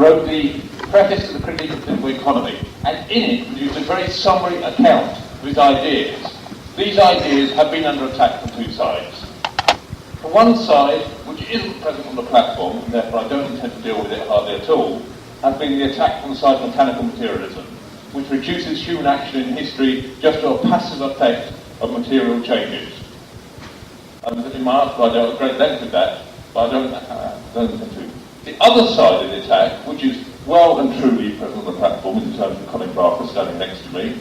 wrote the preface to the Critique of Political Economy, and in it produced a very summary account of his ideas. These ideas have been under attack from two sides. From one side, which isn't present on the platform, and therefore I don't intend to deal with it hardly at all, has been the attack from the side of mechanical materialism, which reduces human action in history just to a passive effect of material changes. And in my article I dealt at great length with that, but I don't intend to. The other side of the attack, which is well and truly present on the platform in terms of Colin standing next to me,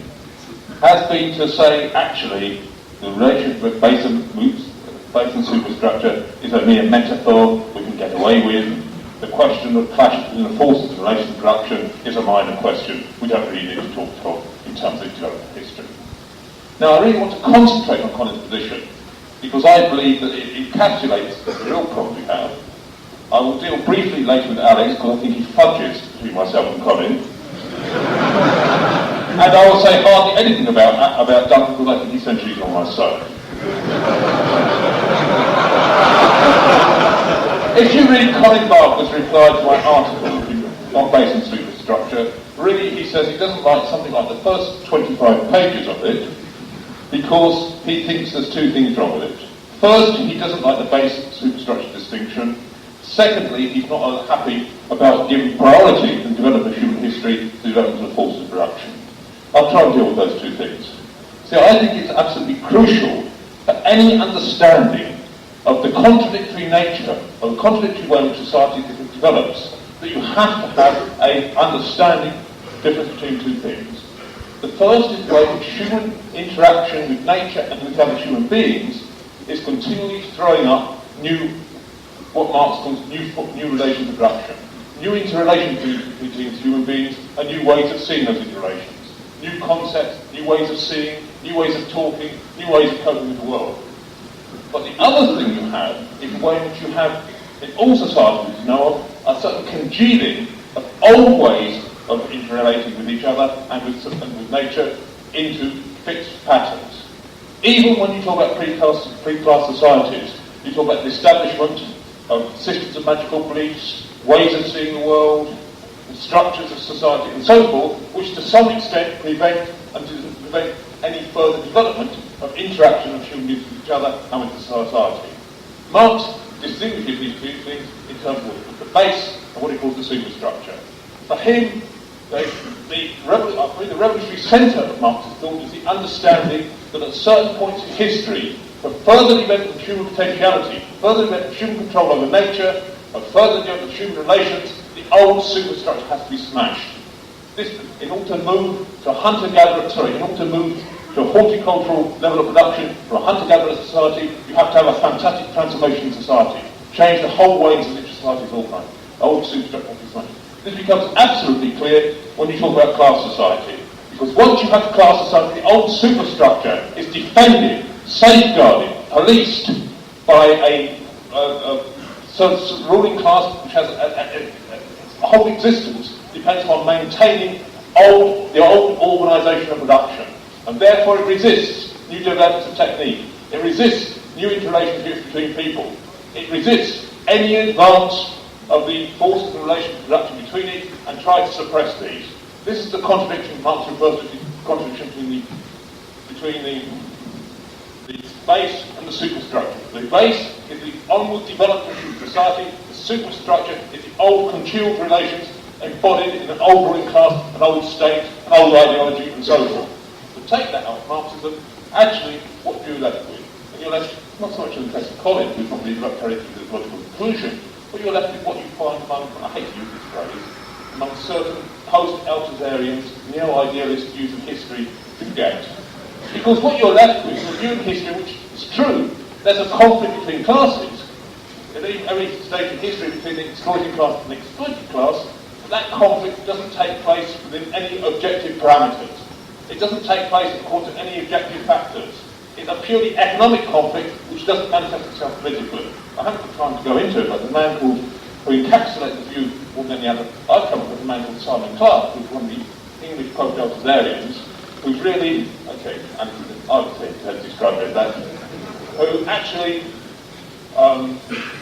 has been to say, actually, the relationship with base and superstructure is only a metaphor we can get away with. The question of clash between the forces in relation to production is a minor question. We don't really need to talk in terms of development history. Now, I really want to concentrate on Colin's position, because I believe that it encapsulates the real problem we have. I will deal briefly later with Alex, because I think he fudges between myself and Colin. And I will say hardly anything about Duncan, because I think essentially he's on my side. If you read Colin Barker's reply to my article on base and superstructure, really he says he doesn't like something like the first 25 pages of it, because he thinks there's two things wrong with it. First, he doesn't like the base-superstructure distinction. Secondly, he's not happy about giving priority in development of human history to development of the forces of production. I'll try and deal with those two things. See, I think it's absolutely crucial for any understanding of the contradictory nature, of the contradictory way in which society develops, that you have to have an understanding difference between two things. The first is the way in which human interaction with nature and with other human beings is continually throwing up what Marx calls new relations of production, new interrelations between human beings, and new ways of seeing those interrelations, new concepts, new ways of seeing, new ways of talking, new ways of coping with the world. But the other thing you have is the way in which you have, in all societies you know of, a certain congealing of old ways of interrelating with each other and with nature into fixed patterns. Even when you talk about pre-class societies, you talk about the establishment of systems of magical beliefs, ways of seeing the world, the structures of society and so forth, which to some extent prevent any further development of interaction of human beings with each other and with the society. Marx distinguishes these two things in terms of the base and what he calls the superstructure. For him, the revolutionary centre of Marxist thought is the understanding that at certain points in history, for further development of human potentiality, further development of human control over nature, and further development of human relations, the old superstructure has to be smashed. This, in order to move to a hunter-gatherer, in order to move to a horticultural level of production, from a hunter-gatherer society, you have to have a fantastic transformation in society. Change the whole ways in which society is organised. Old superstructure has to be smashed. This becomes absolutely clear when you talk about class society. Because once you have class society, the old superstructure is defended, safeguarded, policed by a ruling class which has a whole existence depends on maintaining the old organisation of production. And therefore it resists new developments of technique. It resists new interrelationships between people. It resists any advance of the forces and relations of production between it and tries to suppress these. This is the contradiction Marx refers to, the contradiction between the base and the superstructure. The base is the onward development of society, the superstructure is the old congealed relations embodied in an old ruling class, an old state, an old ideology, and so forth. To take that out of Marxism, actually, what you're left with? And you're left, not so much in the case of Colin, who probably carried to the logical conclusion, but you're left with what you find among, I hate to use this phrase, among certain post-Althusserians, neo-idealist views of history to get. Because what you're left with is a view of history which is true. There's a conflict between classes. In every stage in history between the exploiting class and the exploited class, but that conflict doesn't take place within any objective parameters. It doesn't take place according to any objective factors. It's a purely economic conflict which doesn't manifest itself politically. I haven't got time to go into it, but the man who encapsulates the view more than any other, I've come up with a man called Simon Clark, who's one of the English post-Althusserians, who's really, I would say to describe it as that, who actually,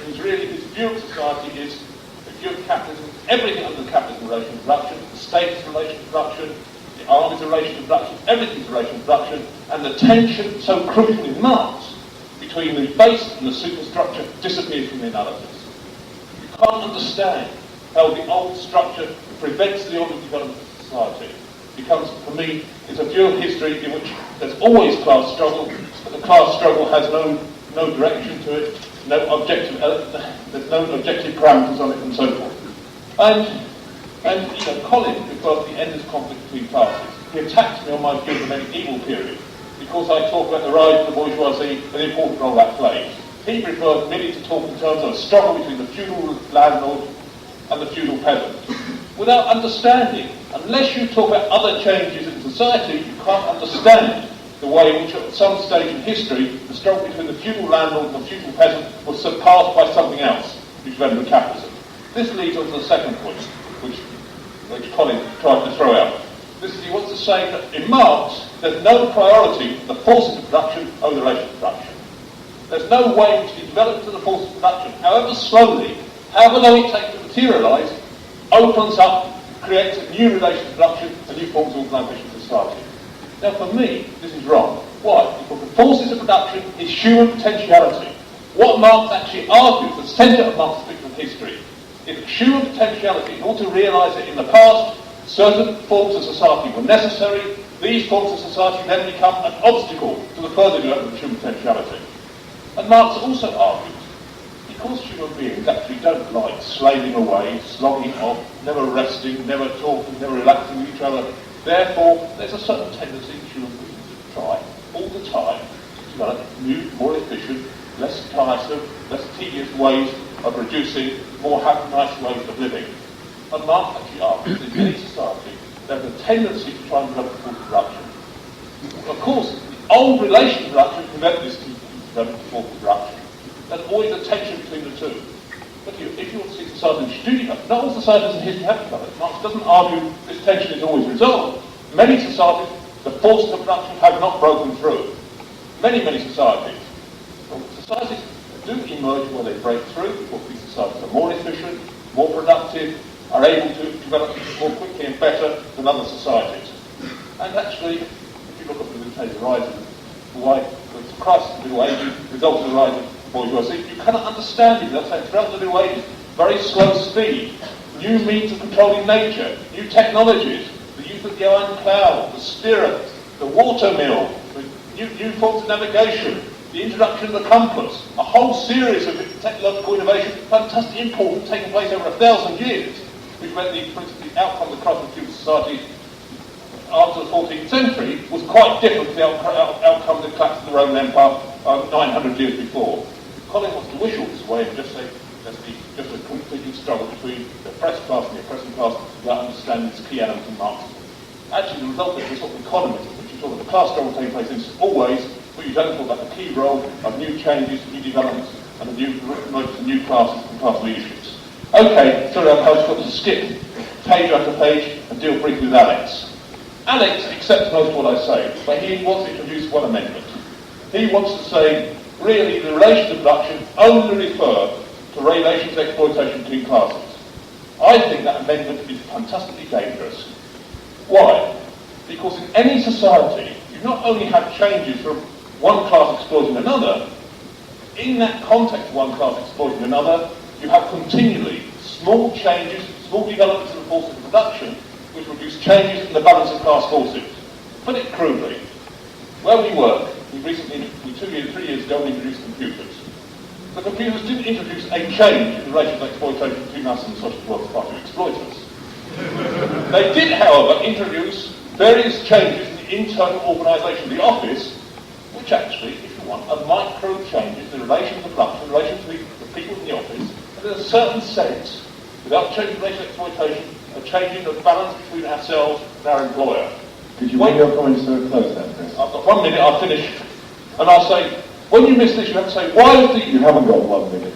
who's really, his view of society is, if view of capitalism, everything under the capitalist relation to production, the state's relation to production, the army's relation to production, everything's relation to production, and the tension so crucial in Marx between the base and the superstructure disappears from the analysis. You can't understand how the old structure prevents the orderly development of society. It becomes, for me, it's a view of history in which there's always class struggle, but the class struggle has no direction to it, there's no objective parameters on it and so forth. And you know, Colin refers to the endless conflict between classes. He attacks me on my view of the medieval period because I talk about the rise of the bourgeoisie and the important role that plays. He prefers merely to talk in terms of a struggle between the feudal landlord and the feudal peasant, without understanding. Unless you talk about other changes in society, you can't understand the way in which at some stage in history the struggle between the feudal landlord and the feudal peasant was surpassed by something else, which led to capitalism. This leads on to the second point, which Colin tried to throw out. This is, he wants to say that in Marx, there's no priority for the forces of production over the relation of production. There's no way in which the development of the forces of production, however slowly, however long it takes to materialise, opens up, creates a new relation to production, a new forms of organisation of society. Now for me, this is wrong. Why? Because the forces of production is human potentiality. What Marx actually argues, the centre of Marx's picture of history, is human potentiality. In order to realise it in the past, certain forms of society were necessary. These forms of society then become an obstacle to the further development of human potentiality. And Marx also argues, because human beings actually don't like slaving away, slogging off, never resting, never talking, never relaxing with each other, therefore there's a certain tendency in human beings to try all the time to develop new, more efficient, less tiresome, less tedious ways of producing, more happy, nice ways of living. And Marx actually argues that in any society there's a tendency to try and develop a form of production. Of course, the old relation to production prevented this development of form of production. There's always a tension between the two. But if you want to see society in studio, not all societies in history have done it. Marx doesn't argue this tension is always resolved. Many societies, the forces of production have not broken through. Many societies. Well, societies do emerge where they break through, because these societies are more efficient, more productive, are able to develop more quickly and better than other societies. And actually, if you look at the rise of the crisis of the Middle Ages, results in the rise of bourgeoisie, you cannot understand it. That's like throughout the Middle Ages, very slow speed, new means of controlling nature, new technologies, the use of the iron plough, the spirit, the water mill, the new forms of navigation, the introduction of the compass, a whole series of technological innovations, fantastic important, taking place over 1,000 years, which meant the outcome of the crisis of human society after the 14th century was quite different to the outcome of the collapse of the Roman Empire 900 years before. Colin wants to wish all this away and just say there's just a complete struggle between the oppressed class and the oppressing class without understanding this key element in Marxism. Actually, the result of this is what economism, which is sort of the class struggle taking place in always, but you don't talk about the key role of new changes, new developments, and the new emergence of new classes and class leaderships. Okay, sorry, I've got to skip page after page and deal briefly with Alex. Alex accepts most of what I say, but he wants to introduce one amendment. He wants to say, really, the relations of production only refer to relations of exploitation between classes. I think that amendment is fantastically dangerous. Why? Because in any society, you not only have changes from one class exploiting another, in that context of one class exploiting another, you have continually small changes, small developments in the forces of production, which produce changes in the balance of class forces. Put it crudely, where we work, we recently, 3 years ago, introduced computers. The computers didn't introduce a change in the relations of exploitation between us and the social workers' party exploiters. They did, however, introduce various changes in the internal organisation of the office, which actually, if you want, are micro changes in relation to production, in relation to the people in the office, and in a certain sense, without changing the relation of exploitation, a changing the balance between ourselves and our employer. Could you bring your comments to a close then, Chris? I've got 1 minute, I'll finish. And I'll say, when you miss this, you have to say, why is the... You haven't got 1 minute.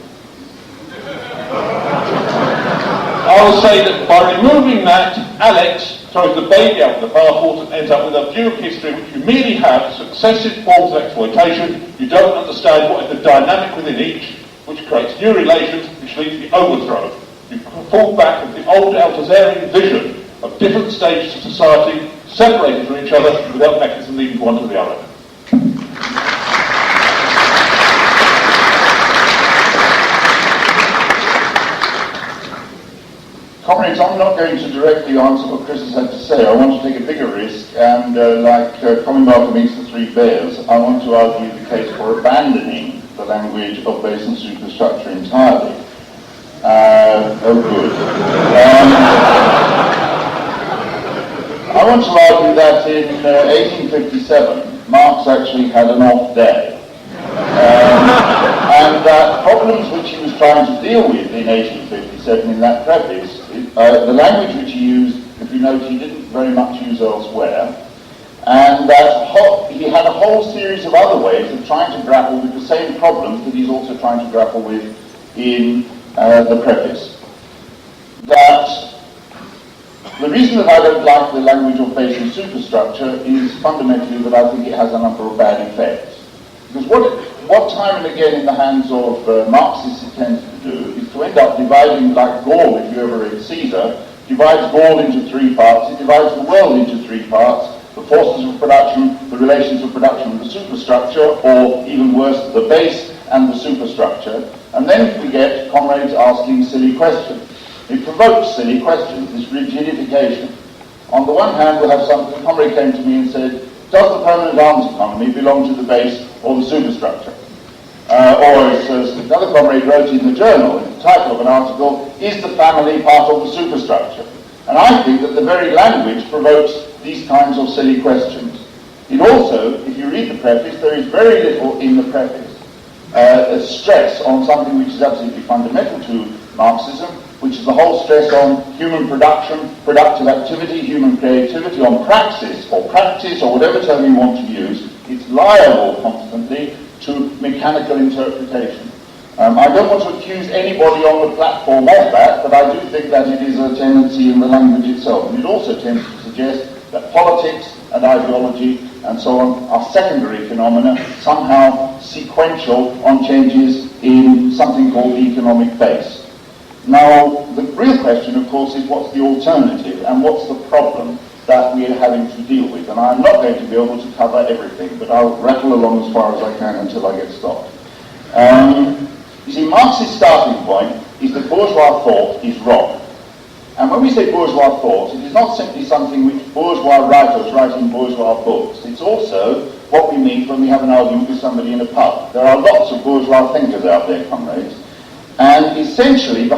I will say that by removing that, Alex throws the baby out of the bathwater and ends up with a view of history which you merely have successive forms of exploitation. You don't understand what is the dynamic within each, which creates new relations, which leads to the overthrow You fall back of the old Althusserian vision of different stages of society separated from each other without mechanism leading one to the other. Comrades, I'm not going to directly answer what Chris has had to say. I want to take a bigger risk, and like Colin amongst the three bears, I want to argue the case for abandoning the language of base and superstructure entirely. Oh, good. I want to argue that in 1857, Marx actually had an off day. And that problems which he was trying to deal with in 1857 in that preface, the language which he used, if you note, he didn't very much use elsewhere, and that he had a whole series of other ways of trying to grapple with the same problems that he's also trying to grapple with in the preface. That the reason that I don't like the language of base and superstructure is fundamentally that I think it has a number of bad effects. Because what time and again in the hands of Marxists it tends to do is to end up dividing, like Gaul, if you ever read Caesar, divides Gaul into three parts. It divides the world into three parts: the forces of production, the relations of production, and the superstructure, or even worse, the base and the superstructure. And then we get comrades asking silly questions. It provokes silly questions, this rigidification. On the one hand, we'll have a comrade came to me and said, does the permanent arms economy belong to the base or the superstructure? Or as another comrade wrote in the journal, in the title of an article, is the family part of the superstructure? And I think that the very language provokes these kinds of silly questions. It also, if you read the preface, there is very little in the preface a stress on something which is absolutely fundamental to Marxism, which is the whole stress on human production, productive activity, human creativity, on praxis or practice or whatever term you want to use. It's liable constantly to mechanical interpretation. I don't want to accuse anybody on the platform of that, but I do think that it is a tendency in the language itself. And it also tends to suggest that politics and ideology and so on are secondary phenomena, somehow sequential on changes in something called the economic base. Now, the real question, of course, is what's the alternative and what's the problem that we are having to deal with. And I'm not going to be able to cover everything, but I'll rattle along as far as I can until I get stopped. You see, Marx's starting point is that bourgeois thought is wrong. And when we say bourgeois thought, it is not simply something which bourgeois writers write in bourgeois books. It's also what we mean when we have an argument with somebody in a pub. There are lots of bourgeois thinkers out there, comrades. And essentially, the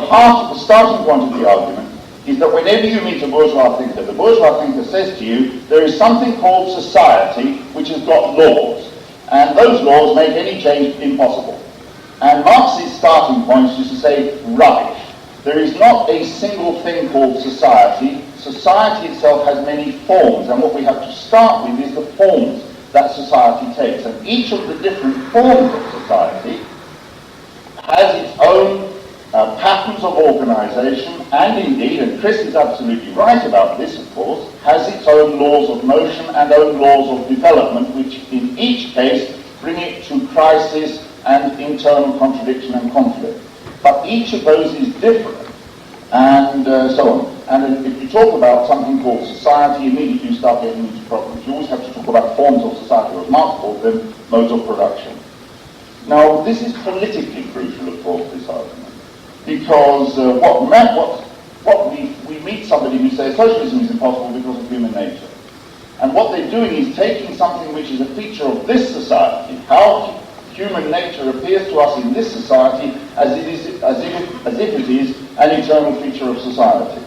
starting point of the argument is that whenever you meet a bourgeois thinker, the bourgeois thinker says to you, there is something called society which has got laws, and those laws make any change impossible. And Marx's starting point is to say, rubbish. There is not a single thing called society. Society itself has many forms, and what we have to start with is the forms that society takes. And each of the different forms of society has its own patterns of organisation, and indeed, and Chris is absolutely right about this, of course, has its own laws of motion and own laws of development, which in each case bring it to crisis and internal contradiction and conflict. But each of those is different, and so on. And if you talk about something called society, immediately you start getting into problems. You always have to talk about forms of society, or as Marx called them, modes of production. Now, this is politically crucial, of course, this argument, because we meet somebody who says socialism is impossible because of human nature. And what they're doing is taking something which is a feature of this society, how human nature appears to us in this society, as if it is an internal feature of society.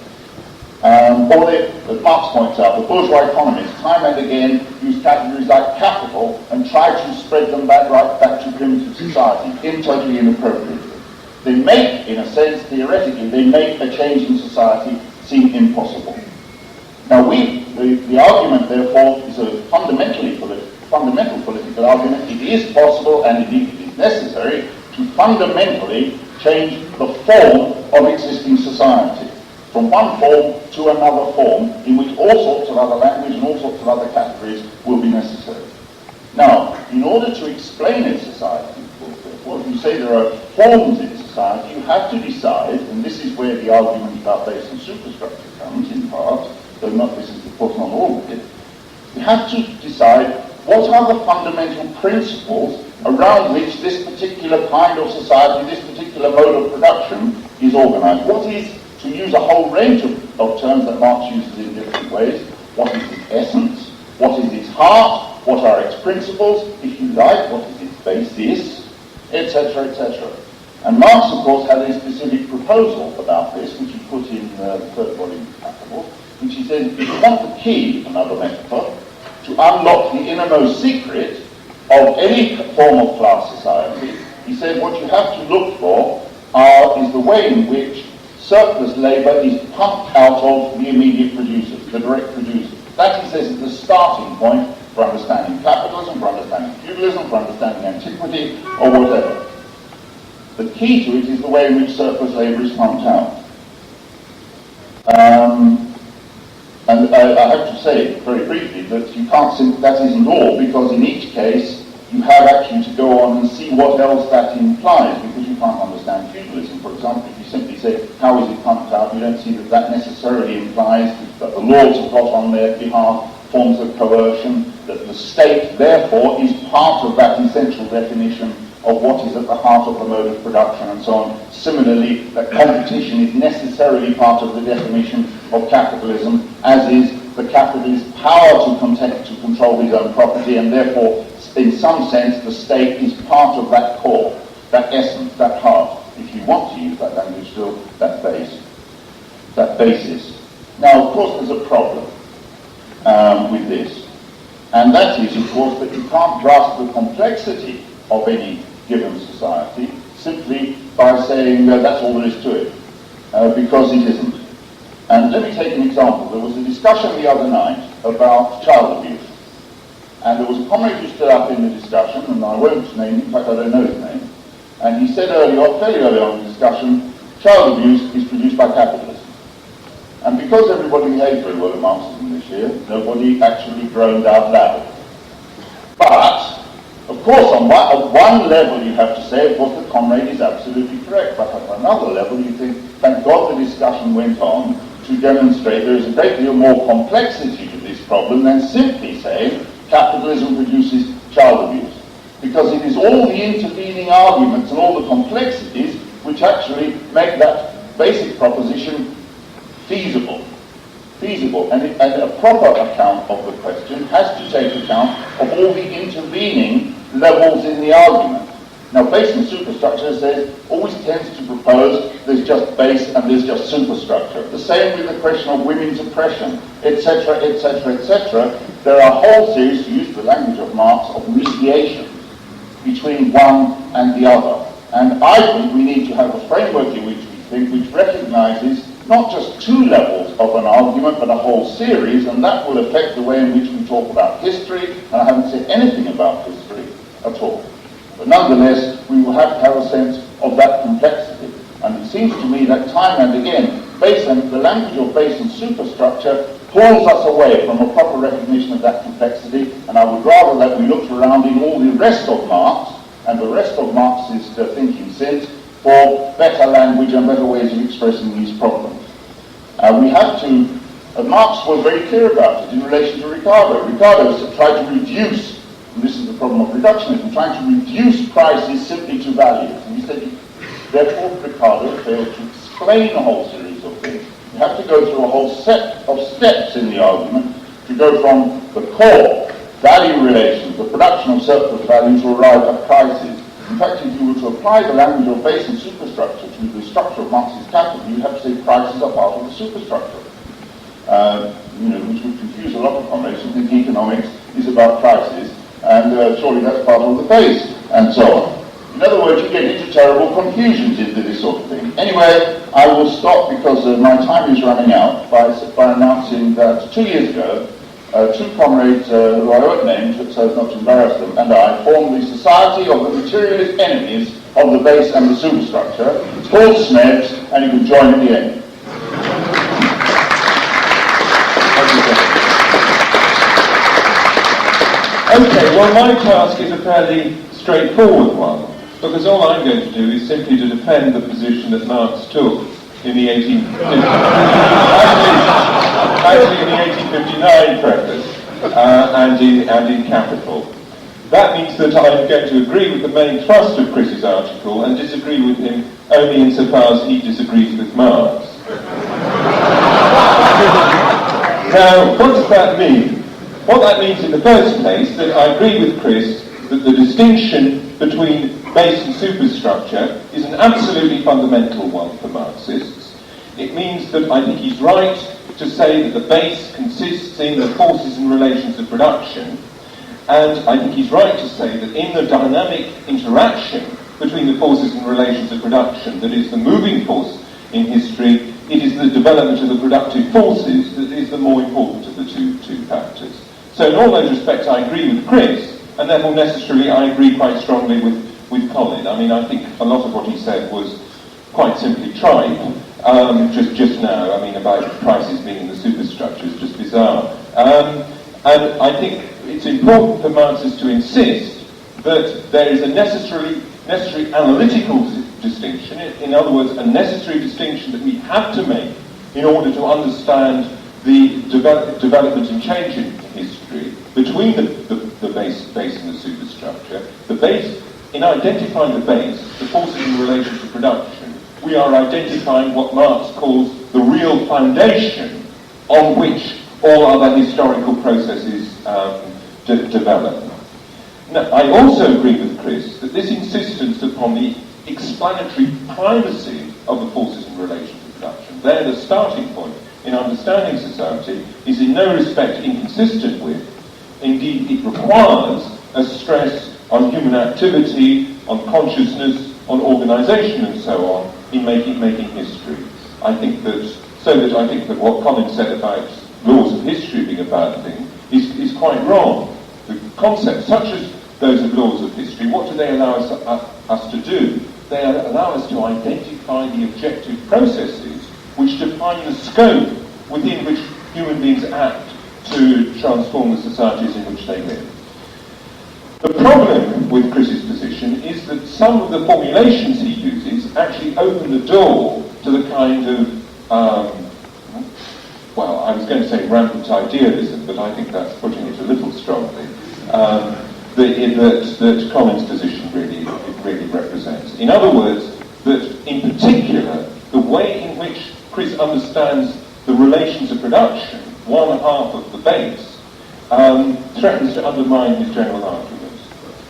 Or as Marx points out, the bourgeois economists time and again use categories like capital and try to spread them right back to primitive society, totally inappropriately. They make, in a sense, theoretically, they make a change in society seem impossible. Now the argument, therefore, is a fundamental political argument. It is possible, and indeed it is necessary, to fundamentally change the form of existing society, from one form to another form, in which all sorts of other language and all sorts of other categories will be necessary. Now, in order to explain a society, well, you say there are forms in society, society, you have to decide, and this is where the argument about base and superstructure comes in part, though not this is of course not all of it, you have to decide what are the fundamental principles around which this particular kind of society, this particular mode of production is organized. What is, to use a whole range of terms that Marx uses in different ways, what is its essence, what is its heart, what are its principles, if you like, what is its basis, etc., etc. And Marx, of course, had a specific proposal about this, which he put in the third volume of Capital, which he says, if you want the key, another metaphor, to unlock the innermost secret of any form of class society, he said what you have to look for is the way in which surplus labour is pumped out of the immediate producers, the direct producers. That, he says, is the starting point for understanding capitalism, for understanding feudalism, for understanding antiquity, or whatever. The key to it is the way in which surplus labour is pumped out. And I have to say, very briefly, that you can't that isn't all, because in each case you have actually to go on and see what else that implies, because you can't understand feudalism. For example, if you simply say, how is it pumped out, you don't see that that necessarily implies that the lords have got on their behalf forms of coercion, that the state, therefore, is part of that essential definition of what is at the heart of the mode of production and so on. Similarly, that competition is necessarily part of the definition of capitalism, as is the capitalist's power to control his own property, and therefore, in some sense, the state is part of that core, that essence, that heart, if you want to use that language still, that base, that basis. Now, of course, there's a problem with this, and that is, of course, that you can't grasp the complexity of any given society simply by saying that's all there is to it, because it isn't. And let me take an example. There was a discussion the other night about child abuse, and there was a comrade who stood up in the discussion, and I won't name him, in fact I don't know his name, and he said fairly early on in the discussion, child abuse is produced by capitalism. And because everybody behaved very well at Marxism this year, nobody actually groaned out loud. But of course, at one level you have to say, of course, the comrade is absolutely correct, but at another level you think, thank God the discussion went on to demonstrate there is a great deal more complexity to this problem than simply saying capitalism produces child abuse. Because it is all the intervening arguments and all the complexities which actually make that basic proposition feasible. And a proper account of the question has to take account of all the intervening levels in the argument. Now, base and superstructure says always tends to propose there's just base and there's just superstructure. The same with the question of women's oppression, etc., etc., etc. There are a whole series, to use the language of Marx, of mediations between one and the other. And I think we need to have a framework in which we think, which recognizes not just two levels of an argument, but a whole series, and that will affect the way in which we talk about history, and I haven't said anything about history at all. But nonetheless, we will have to have a sense of that complexity. And it seems to me that time and again, the language of base and superstructure pulls us away from a proper recognition of that complexity, and I would rather that we looked around in all the rest of Marx, and the rest of Marxist thinking since, for better language and better ways of expressing these problems. We have to, Marx was very clear about it in relation to Ricardo. Ricardo tried to reduce, and this is the problem of reductionism, trying to reduce prices simply to values. And he said, therefore, Ricardo failed to explain a whole series of things. You have to go through a whole set of steps in the argument to go from the core value relations, the production of surplus value, to arrive at prices. In fact, if you were to apply the language of base and superstructure to the structure of Marxist capital, you'd have to say prices are part of the superstructure. Which would confuse a lot of comrades who think economics is about prices, and surely that's part of the base, and so on. In other words, you get into terrible confusions into this sort of thing. Anyway, I will stop because my time is running out by announcing that 2 years ago, two comrades who I won't name so as not to embarrass them, and I formed the Society of the Materialist Enemies of the Base and the Superstructure. It's called SMEBS, and you can join at the end. Okay, well my task is a fairly straightforward one. because all I'm going to do is simply to defend the position that Marx took in the 1859 preface and in Capital. That means that I'm going to agree with the main thrust of Chris's article and disagree with him only insofar as he disagrees with Marx. Now, what does that mean? What that means in the first place, that I agree with Chris that the distinction between base and superstructure is an absolutely fundamental one for Marxists. It means that I think he's right to say that the base consists in the forces and relations of production, and I think he's right to say that in the dynamic interaction between the forces and relations of production, that is the moving force in history, it is the development of the productive forces that is the more important of the two factors. So in all those respects I agree with Chris, and therefore necessarily I agree quite strongly with Colin. I mean, I think a lot of what he said was quite simply tripe, just now, I mean, about prices being in the superstructure is just bizarre. And I think it's important for Marxists to insist that there is a necessary analytical distinction, in other words, a necessary distinction that we have to make in order to understand the development and change in history between the base and the superstructure. The base, in identifying the base, the forces in relation to production, we are identifying what Marx calls the real foundation on which all other historical processes develop. Now, I also agree with Chris that this insistence upon the explanatory primacy of the forces in relation to production, they're the starting point in understanding society, is in no respect inconsistent with, indeed it requires a stress on human activity, on consciousness, on organisation and so on in making history. I think that what Colin said about laws of history being a bad thing is quite wrong. The concepts such as those of laws of history, what do they allow us to do? They allow us to identify the objective processes which define the scope within which human beings act to transform the societies in which they live. The problem with Chris's position is that some of the formulations he uses actually open the door to the kind of, well, I was going to say rampant idealism, but I think that's putting it a little strongly, that Colin's position really represents. In other words, that in particular, the way in which Chris understands the relations of production, one half of the base, threatens to undermine his general arguments.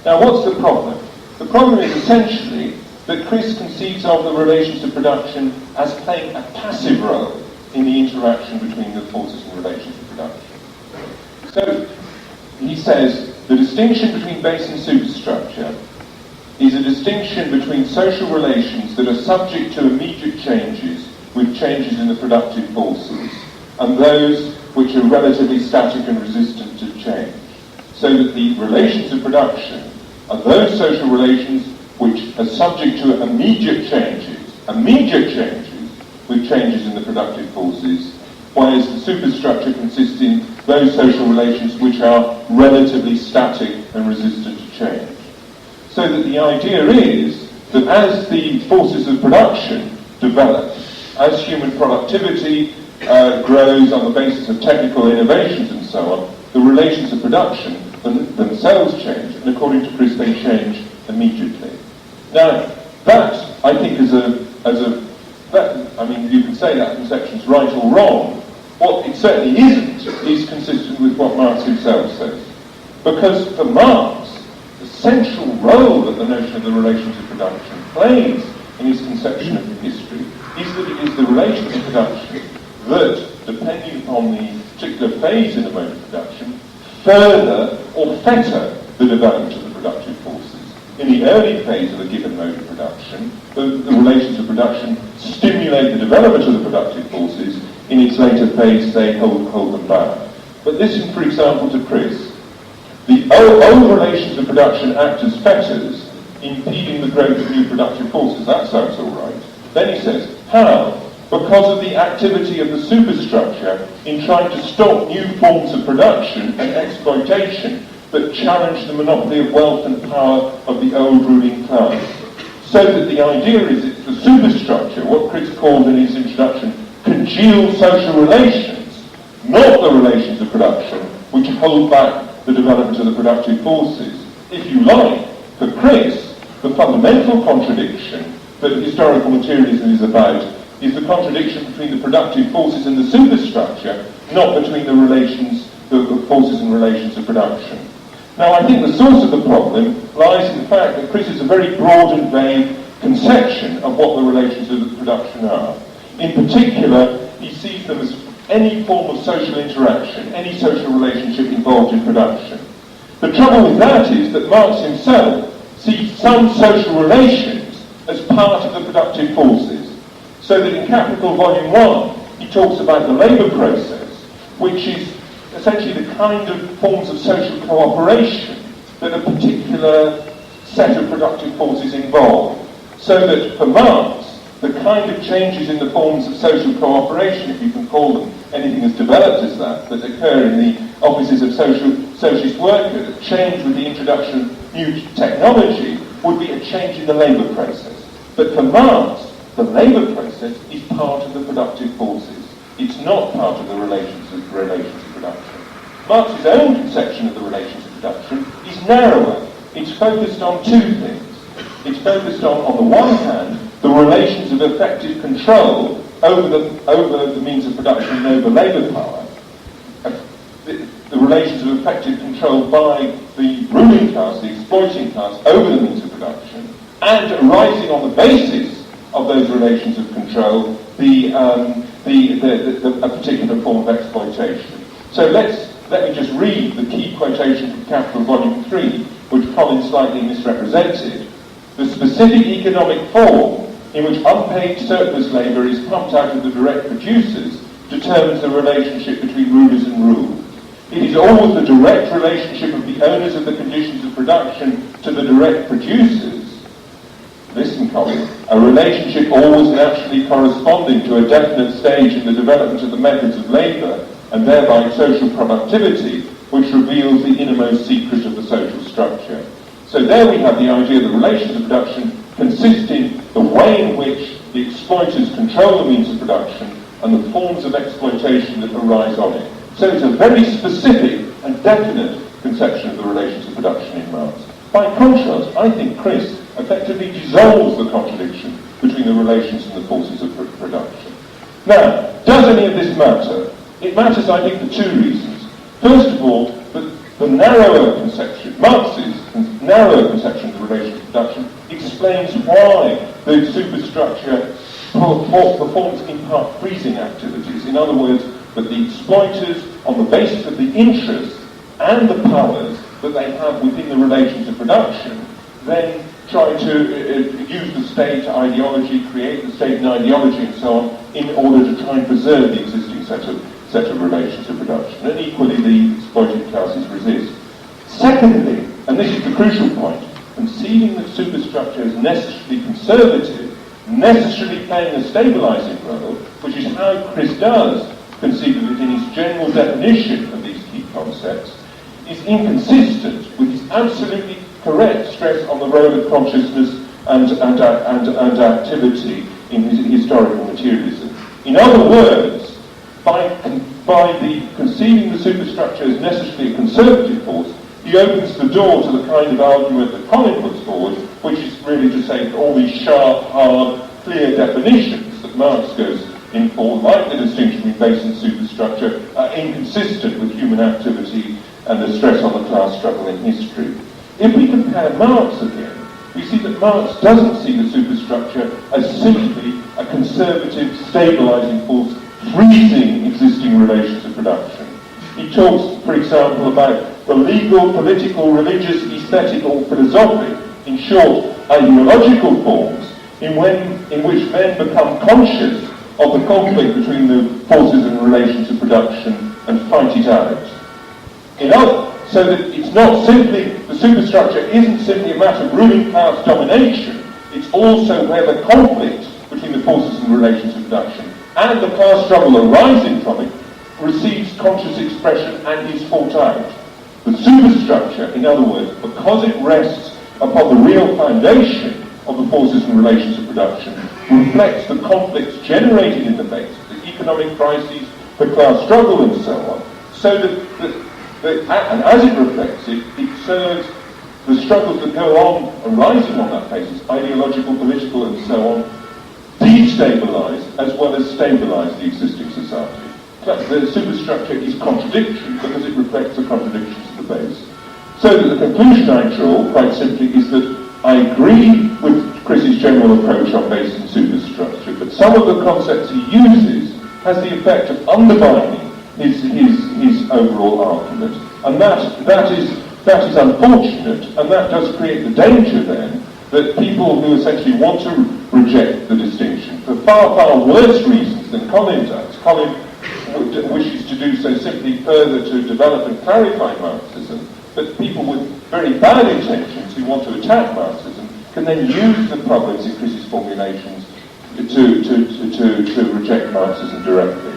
Now, what's the problem? The problem is essentially that Chris conceives of the relations of production as playing a passive role in the interaction between the forces and relations of production. So, he says, the distinction between base and superstructure is a distinction between social relations that are subject to immediate changes with changes in the productive forces, and those which are relatively static and resistant to change. So that the relations of production are those social relations which are subject to immediate changes with changes in the productive forces, whereas the superstructure consists in those social relations which are relatively static and resistant to change. So that the idea is that as the forces of production develop, as human productivity grows on the basis of technical innovations and so on, the relations of production themselves change, and according to Chris, they change immediately. Now, that, I think, I mean, you can say that conception's right or wrong. What it certainly isn't is consistent with what Marx himself says. Because for Marx, the central role that the notion of the relations of production plays in his conception of history is that it is the relations of production that, depending upon the particular phase in a mode of production, further or fetter the development of the productive forces. In the early phase of a given mode of production, the relations of production stimulate the development of the productive forces. In its later phase, they hold them back. But listen, for example, to Chris. The old relations of production act as fetters, impeding the growth of new productive forces. That sounds all right. Then he says, how? Because of the activity of the superstructure in trying to stop new forms of production and exploitation that challenge the monopoly of wealth and power of the old ruling class. So that the idea is it's the superstructure, what Chris called in his introduction, congealed social relations, not the relations of production, which hold back the development of the productive forces. If you like, for Chris, the fundamental contradiction that historical materialism is about is the contradiction between the productive forces and the superstructure, not between the relations, the forces and relations of production. Now, I think the source of the problem lies in the fact that Chris is a very broad and vague conception of what the relations of production are. In particular, he sees them as any form of social interaction, any social relationship involved in production. The trouble with that is that Marx himself sees some social relations as part of the productive forces, so that in Capital Volume 1 he talks about the labour process, which is essentially the kind of forms of social cooperation that a particular set of productive forces involve. So that for Marx, the kind of changes in the forms of social cooperation, if you can call them anything as developed as that occur in the offices of socialist workers, that change with the introduction of new technology, would be a change in the labour process. But for Marx, the labour process is part of the productive forces. It's not part of the relations of production. Marx's own conception of the relations of production is narrower. It's focused on two things. It's focused on the one hand, the relations of effective control over the means of production and over labour power, the relations of effective control by the ruling class, the exploiting class, over the means of production, and arising on the basis of those relations of control, a particular form of exploitation. So let me just read the key quotation from Capital Volume 3, which Colin slightly misrepresented. The specific economic form in which unpaid surplus labour is pumped out of the direct producers determines the relationship between rulers and ruled. It is always the direct relationship of the owners of the conditions of production to the direct producers. Listen, Colin, a relationship always naturally corresponding to a definite stage in the development of the methods of labour, and thereby social productivity, which reveals the innermost secret of the social structure. So there we have the idea that relations of production consist in the way in which the exploiters control the means of production and the forms of exploitation that arise on it. So it's a very specific and definite conception of the relations of production in Marx. By contrast, I think Chris effectively dissolves the contradiction between the relations and the forces of production. Now, does any of this matter? It matters, I think, for two reasons. First of all, the narrower conception, Marx's narrower conception of the relation to production, explains why the superstructure performs in part freezing activities. In other words, that the exploiters, on the basis of the interests and the powers that they have within the relations of production, then try to use the state ideology, create the state and ideology and so on, in order to try and preserve the existing set of relations of production. And equally, the exploited classes resist. Secondly, and this is the crucial point, conceiving the superstructure as necessarily conservative, necessarily playing a stabilising role, which is how Chris does conceive of it in his general definition of these key concepts, is inconsistent with his absolutely correct stress on the role of consciousness and activity in his historical materialism. In other words, by the conceiving the superstructure as necessarily a conservative force, he opens the door to the kind of argument that Colin puts forward, which is really to say that all these sharp, hard, clear definitions that Marx goes in for, like the distinction between base and superstructure, are inconsistent with human activity and the stress on the class struggle in history. If we compare Marx again, we see that Marx doesn't see the superstructure as simply a conservative, stabilising force freezing existing relations of production. He talks, for example, about the legal, political, religious, aesthetic, or philosophic, in short, ideological forms in which men become conscious of the conflict between the forces and relations of production and fight it out. So that it's not simply, the superstructure isn't simply a matter of ruling class domination, it's also where the conflict between the forces and relations of production and the class struggle arising from it receives conscious expression and is fought out. The superstructure, in other words, because it rests upon the real foundation of the forces and relations of production reflects the conflicts generated in the base, the economic crises, the class struggle and so on, so and as it reflects it, it serves the struggles that go on arising on that basis, ideological, political and so on, destabilise as well as stabilise the existing society. The superstructure is contradictory because it reflects the contradictions of the base. So that the conclusion I draw, quite simply, is that I agree with Chris's general approach on base and superstructure, but some of the concepts he uses has the effect of undermining his overall argument. And that is unfortunate, and that does create the danger then that people who essentially want to reject the distinction for far, far worse reasons than Colin does. Colin wishes to do so simply further to develop and clarify Marxism, but people with very bad intentions who want to attack Marxism can then use the problems in Chris's formulations to reject Marxism directly.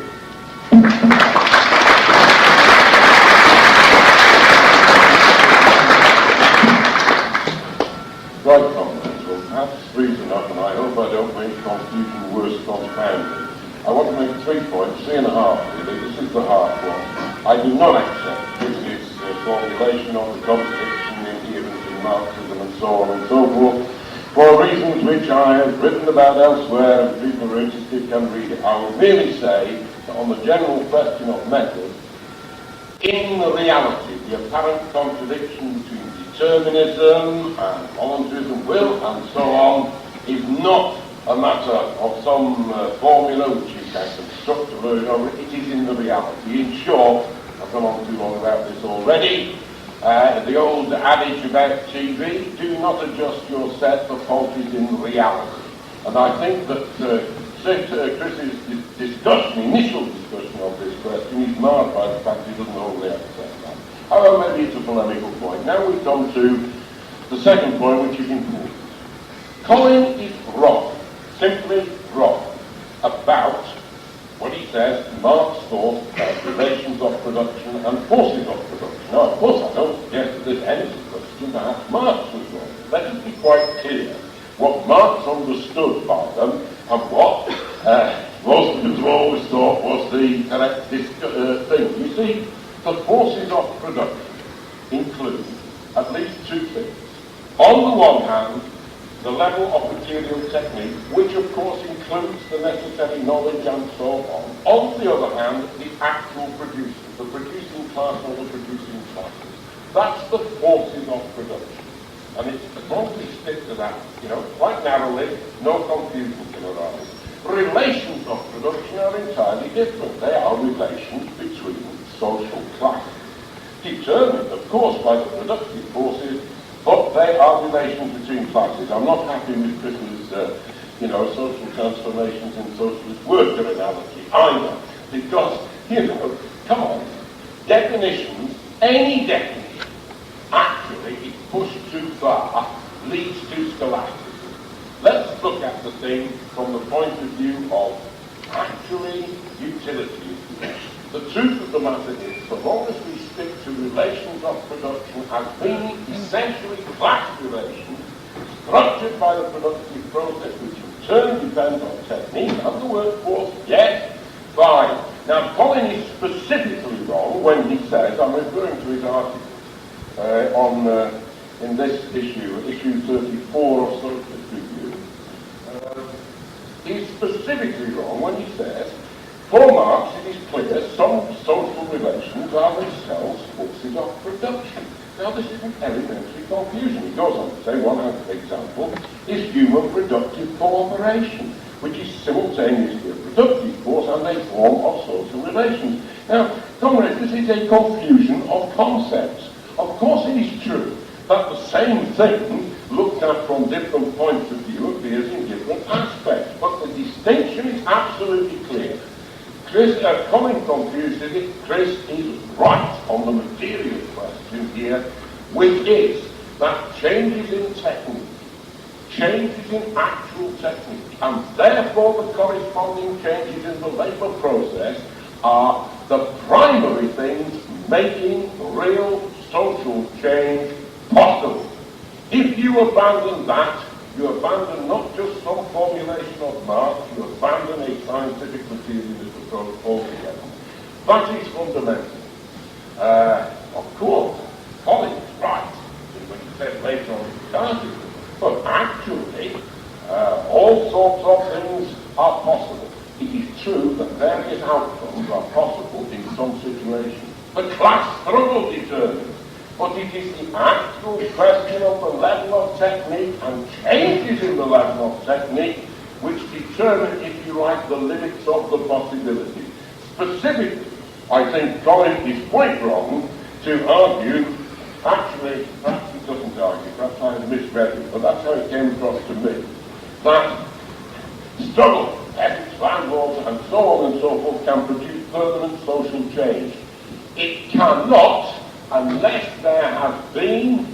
Right, comrades, well perhaps three's enough, and I hope I don't make confusion worse compounded. I want to make 3 points, 3.5 really. This is the hard one. I do not accept Chris's formulation of the contradiction inherent in Marxism and so on and so forth, for reasons which I have written about elsewhere, and people who are interested can read it. I will merely say that on the general question of method, in reality, the apparent contradiction between determinism and voluntarism, will, and so on, is not a matter of some formula which you can construct a version of it. It is in the reality. In short, I've gone on too long about this already. The old adage about TV, do not adjust your set, the fault is in reality. And I think that Chris's discussion, initial discussion of this question, is marred by the fact he doesn't wholly accept that. However, maybe it's a polemical point. Now we come to the second point, which is important. Colin is wrong, simply wrong, about what he says Marx thought about relations of production and forces of production. Now, of course, I don't suggest that there's any question that Marx was wrong. Let us be quite clear what Marx understood by them and what most of us always thought was the correct thing. You see, the forces of production include at least 2 things. On the one hand, the level of material technique, which of course includes the necessary knowledge and so on. On the other hand, the actual producers, the producing class or the producing classes. That's the forces of production. And it's as long as we stick to that, quite narrowly, no confusion can arise. Relations of production are entirely different. They are relations between social classes, determined, of course, by the productive forces, but they are relations between classes. I'm not happy with Chris's, social transformations in socialist worker analogy either, because, come on, definitions, any definition, actually, if pushed too far, leads to scholasticism. Let's look at the thing from the point of view of actually utility. The truth of the matter is, so long as we stick to relations of production as being essentially class relations, structured by the productive process, which in turn depends on technique and the workforce, yes, fine. Now, Colin is specifically wrong when he says, I'm referring to his article in this issue 34 of Socialist Review. He's specifically wrong when he says, for Marx, it is clear some social relations are themselves forces of production. Now, this is an elementary confusion. He goes on to say, one example is human productive cooperation, which is simultaneously a productive force and a form of social relations. Now, comrades, this is a confusion of concepts. Of course, it is true that the same thing, looked at from different points of view, appears in different aspects, but the distinction is absolutely clear. Colin confuses it. Chris is right on the material question here, which is that changes in technique, changes in actual technique, and therefore the corresponding changes in the labour process are the primary things making real social change possible. If you abandon that, You abandon not just some formulation of Marx, you abandon a scientific materialist approach altogether. That is fundamental. Of course, Colin is right when he said later on in the article, but actually, all sorts of things are possible. It is true that various outcomes are possible in some situations. The class struggle determines. But it is the actual question of the level of technique and changes in the level of technique which determine, if you like, the limits of the possibility. Specifically, I think Colin is quite wrong to argue, actually, perhaps he doesn't argue, perhaps I misread it, but that's how it came across to me, that struggle, ethics, landlords, and so on and so forth can produce permanent social change. It cannot, unless there has been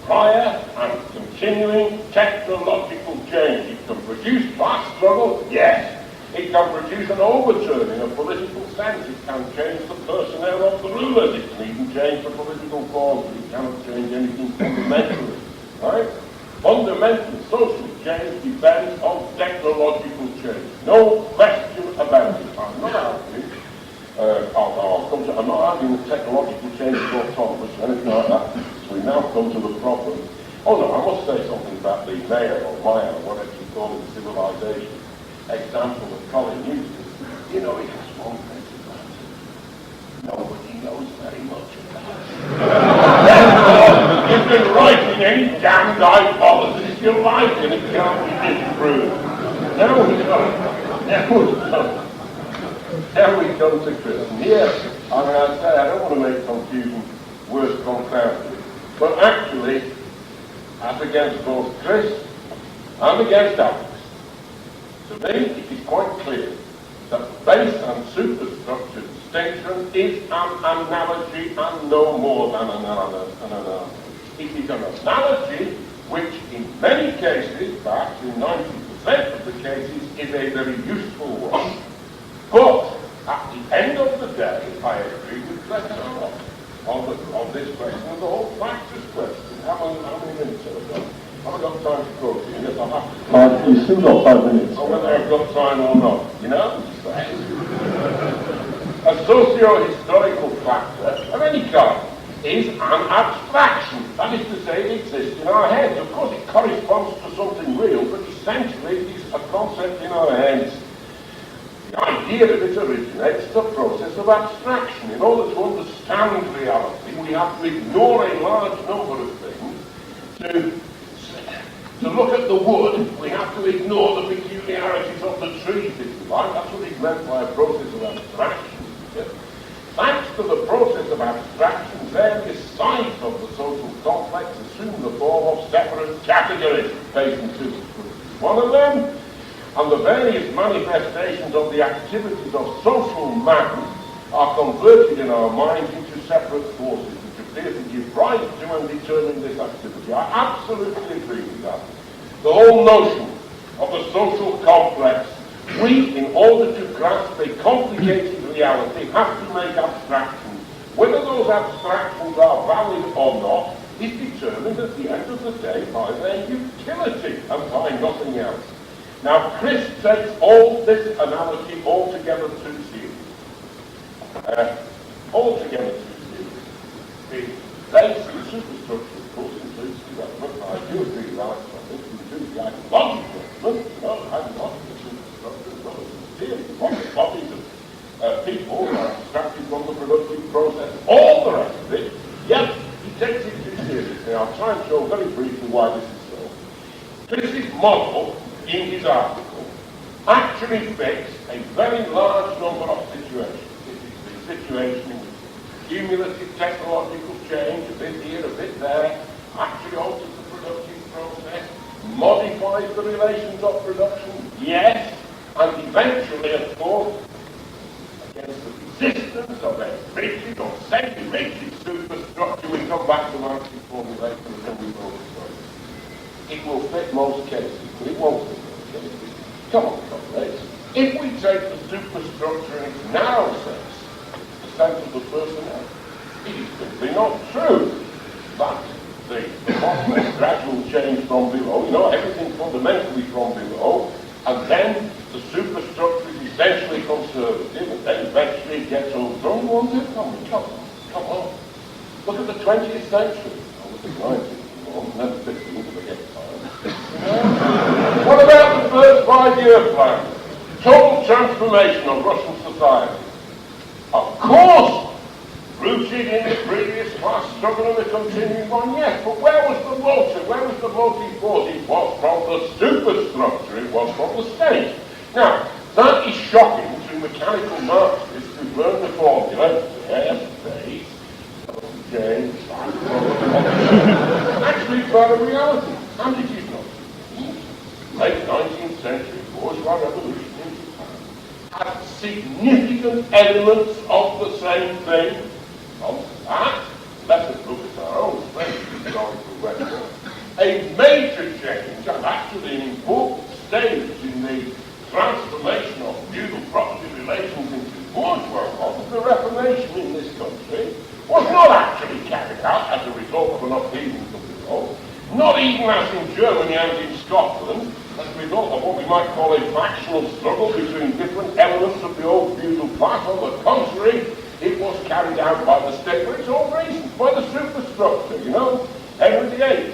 prior and continuing technological change. It can produce class struggle, yes. It can produce an overturn in a political sense. It can change the personnel of the rulers. It can even change the political forms. It cannot change anything fundamentally. Right? Fundamental social change depends on technological change. No question about it. I'm not arguing. I'm not arguing that technological change is autonomous or anything like that. So we now come to the problem. Oh no, I must say something about the Maya or Maya, or whatever you call it, civilization example that Colin used. You know, it has one thing about it. Nobody knows very much about it. You can write in any damned hypothesis you like and it can't be disproved. Now we come to Chris. And here, I say, I don't want to make confusion worse confounded. But actually, as against both Chris and against Alex, to me, it is quite clear that base and superstructure distinction is an analogy and no more than an analogy. It is an analogy which, in many cases, perhaps in 90% of the cases, is a very useful one. But at the end of the day, I agree with Chris Harman on this question, and the whole practice question. How many minutes have I got? Have I got time to quote you? Yes, I have to. You've still got 5 minutes. Or whether I've got time or not. You know? A socio-historical factor of any kind is an abstraction. That is to say, it exists in our heads. Of course, it corresponds to something real, but essentially it is a concept in our heads. The idea that it originates is a process of abstraction. In order to understand reality, we have to ignore a large number of things. To look at the wood, we have to ignore the peculiarities of the trees, if you like. That's what is meant by a process of abstraction. Thanks to the process of abstraction, various sides of the social complex assume the form of separate categories, base and superstructure. One of them, and the various manifestations of the activities of social man are converted in our minds into separate forces which appear to give rise to and determine this activity. I absolutely agree with that. The whole notion of the social complex, we, in order to grasp a complicated reality, have to make abstractions. Whether those abstractions are valid or not is determined at the end of the day by their utility and by nothing else. Now, Chris takes all this analogy altogether too seriously. Altogether too seriously. The base and superstructure, of course, includes development. I do agree with Alex on this. Includes the ideological development. Ideological superstructure, as well as the theory. Bodies of people are abstracted from the productive process. All the rest of it, yes, he takes it too seriously. I'll try and show very briefly why this is so. Chris's model in his article actually fits a very large number of situations. It is the situation in which cumulative technological change, a bit here, a bit there, actually alters the productive process, modifies the relations of production, yes, and eventually, of course, against the resistance of a rigid or semi-rigid superstructure, we come back to Marxist formulation and then we focus on it. It will fit most cases, but it won't fit most cases. Come on, comrades. If we take the superstructure in its narrow sense, the sense of the personnel, it is simply not true that the gradual change from below, everything from fundamentally from below, and then the superstructure is essentially conservative, and then eventually it gets overthrown, won't it? Come on. Look at the 20th century. I was the 19th, never 15th to forget time. What about the first 5-year plan? Total transformation of Russian society. Of course, rooted in the previous class struggle and the continuing one, yes, but where was the motive? Where was the motive for it? It was from the superstructure, it was from the state. Now, that is shocking to mechanical Marxists who've learned the formula, yes, base, change, actually it's not a reality, and it is not. Late 19th century, bourgeois revolution in Japan had significant elements of the same thing. On that, let us look at our own French historical record. A major change, and actually an important stage in the transformation of feudal property relations into bourgeois models, the Reformation in this country, was not actually carried out as a result of an upheaval from below, not even as in Germany and in Scotland, as a result of what we might call a factional struggle between different elements of the old feudal class. On the contrary, it was carried out by the state for its own reasons, by the superstructure, Henry VIII.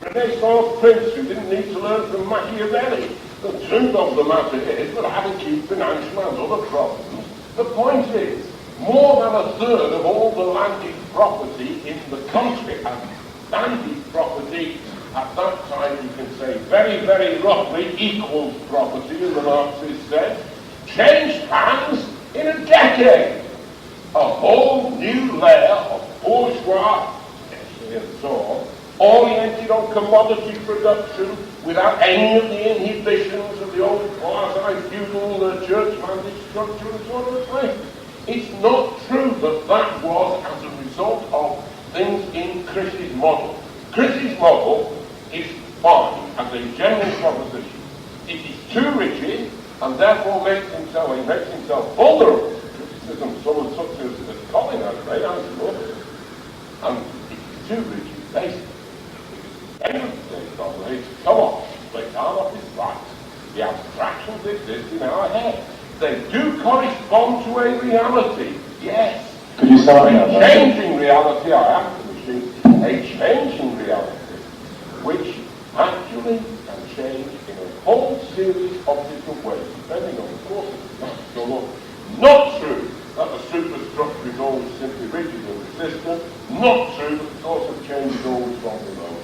Renaissance prince who didn't need to learn from Machiavelli. The truth of the matter is that having acute financial and other problems, the point is, more than a third of all the landed property in the country, and landed property at that time, you can say, very, very roughly equals property, as the Marxist said, changed hands in a decade. A whole new layer of bourgeois, and so on, oriented on commodity production without any of the inhibitions of the old quasi-feudal church-landed structure and so on and so on. It's not true that that was as a result of things in Chris's model. Chris's model is fine as a general proposition. It is too rigid and therefore makes himself vulnerable to criticism, someone such as Colin has made, and it's too rigid, basically. Come on, they can't off his facts. The abstractions exist in our head. They do correspond to a reality, yes. Could you start a changing reality, I am finishing, a changing reality, which actually can change in a whole series of different ways, depending on the course of the time. So not true that the superstructure is always simply rigid and resistant, not true that the course of change is always from below.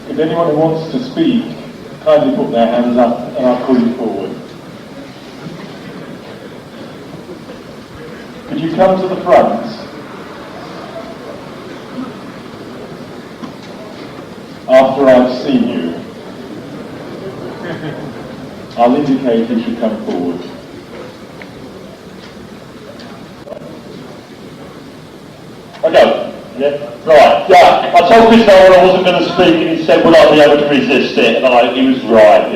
If anyone who wants to speak, kindly put their hands up and I'll call you forward. Could you come to the front? After I've seen you, I'll indicate you should come forward. Okay. Yeah, right, yeah. I told Chris Harman I wasn't going to speak and he said, will I be able to resist it? And he was right,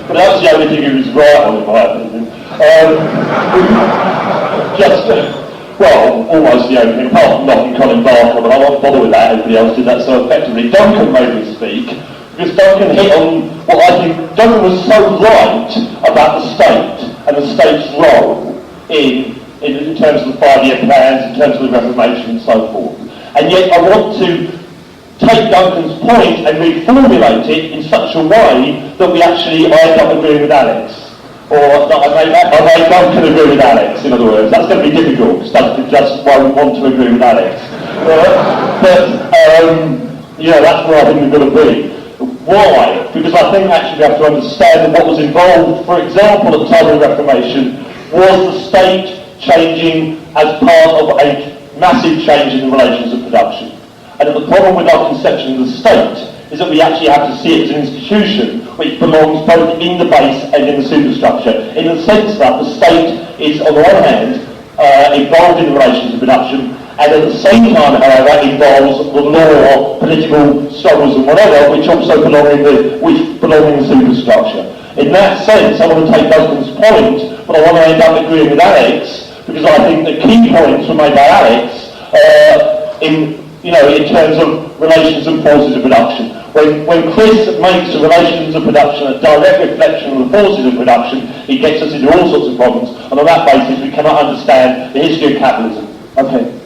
But that was the only thing he was right on, in my opinion. Almost the only thing, apart from knocking Colin Barker, but I won't bother with that, everybody else did that so effectively. Duncan made me speak, because Duncan hit on what I think, Duncan was so right about the state, and the state's role in terms of the 5-year plans, in terms of the Reformation and so forth. And yet I want to take Duncan's point and reformulate it in such a way that I end up agreeing with Alex. Or that I made Duncan agree with Alex, in other words. That's going to be difficult, because Duncan just won't want to agree with Alex. That's where I think we've got to be. Why? Because I think actually we have to understand that what was involved, for example, at the time of the Reformation, was the state changing as part of a massive change in the relations of production. And the problem with our conception of the state is that we actually have to see it as an institution which belongs both in the base and in the superstructure, in the sense that the state is, on the one hand, involved in the relations of production, and at the same time, however, involves the law, political struggles and whatever, which also belong in the superstructure. In that sense, I want to take Duncan's point, but I want to end up agreeing with Alex, because I think the key points were made by Alex in terms of relations and forces of production. When Chris makes the relations of production a direct reflection of the forces of production, he gets us into all sorts of problems, and on that basis we cannot understand the history of capitalism. Okay.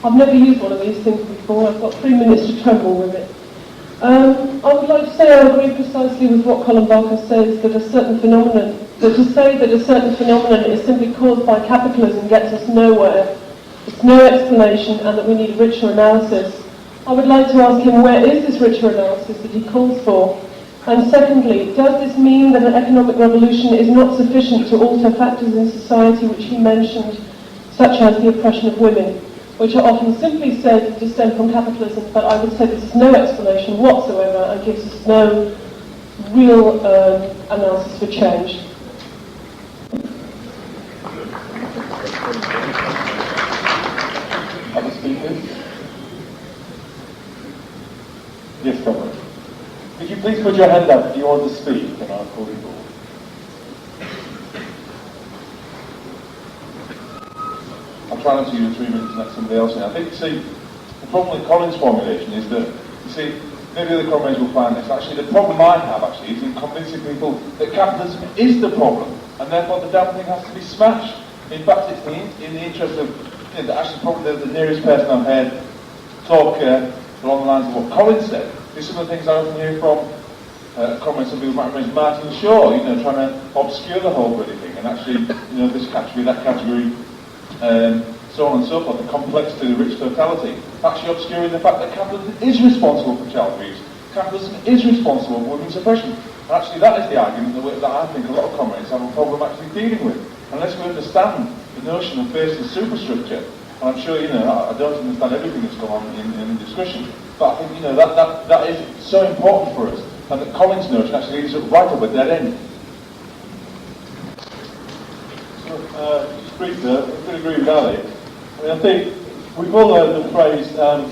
I've never used one of these things before. I've got 3 minutes to tremble with it. I would like to say I agree precisely with what Colin Barker says, that a certain phenomenon, that to say that a certain phenomenon is simply caused by capitalism gets us nowhere. It's no explanation, and that we need a richer analysis. I would like to ask him, where is this richer analysis that he calls for? And secondly, does this mean that an economic revolution is not sufficient to alter factors in society which he mentioned, such as the oppression of women, which are often simply said to stem from capitalism, but I would say this is no explanation whatsoever and gives us no real analysis for change. Other speakers? Yes, Colin. Could you please put your hand up if you want to speak, and I'll call you forward. I'm trying not to use 3 minutes and let somebody else in. I think, see, the problem with Colin's formulation is that, you see, maybe other comrades will find this. Actually, the problem I have, is in convincing people that capitalism is the problem, and therefore the damn thing has to be smashed. In fact, it's in the interest of, actually probably the nearest person I've heard talk along the lines of what Colin said. These are some of the things I often hear from comments of people might remember Martin Shaw, trying to obscure the whole bloody thing, and actually, this category, that category, so on and so forth, the complexity, the rich totality, actually obscuring the fact that capitalism is responsible for child abuse. Capitalism is responsible for women's oppression. And actually, that is the argument that I think a lot of comrades have a problem actually dealing with. Unless we understand the notion of base-superstructure, and I'm sure, I don't understand everything that's gone on in the discussion, but I think, that is so important for us, and that Colin's notion actually leads us right up a dead end. Just briefly, I could agree with Alex. I think we've all heard the phrase that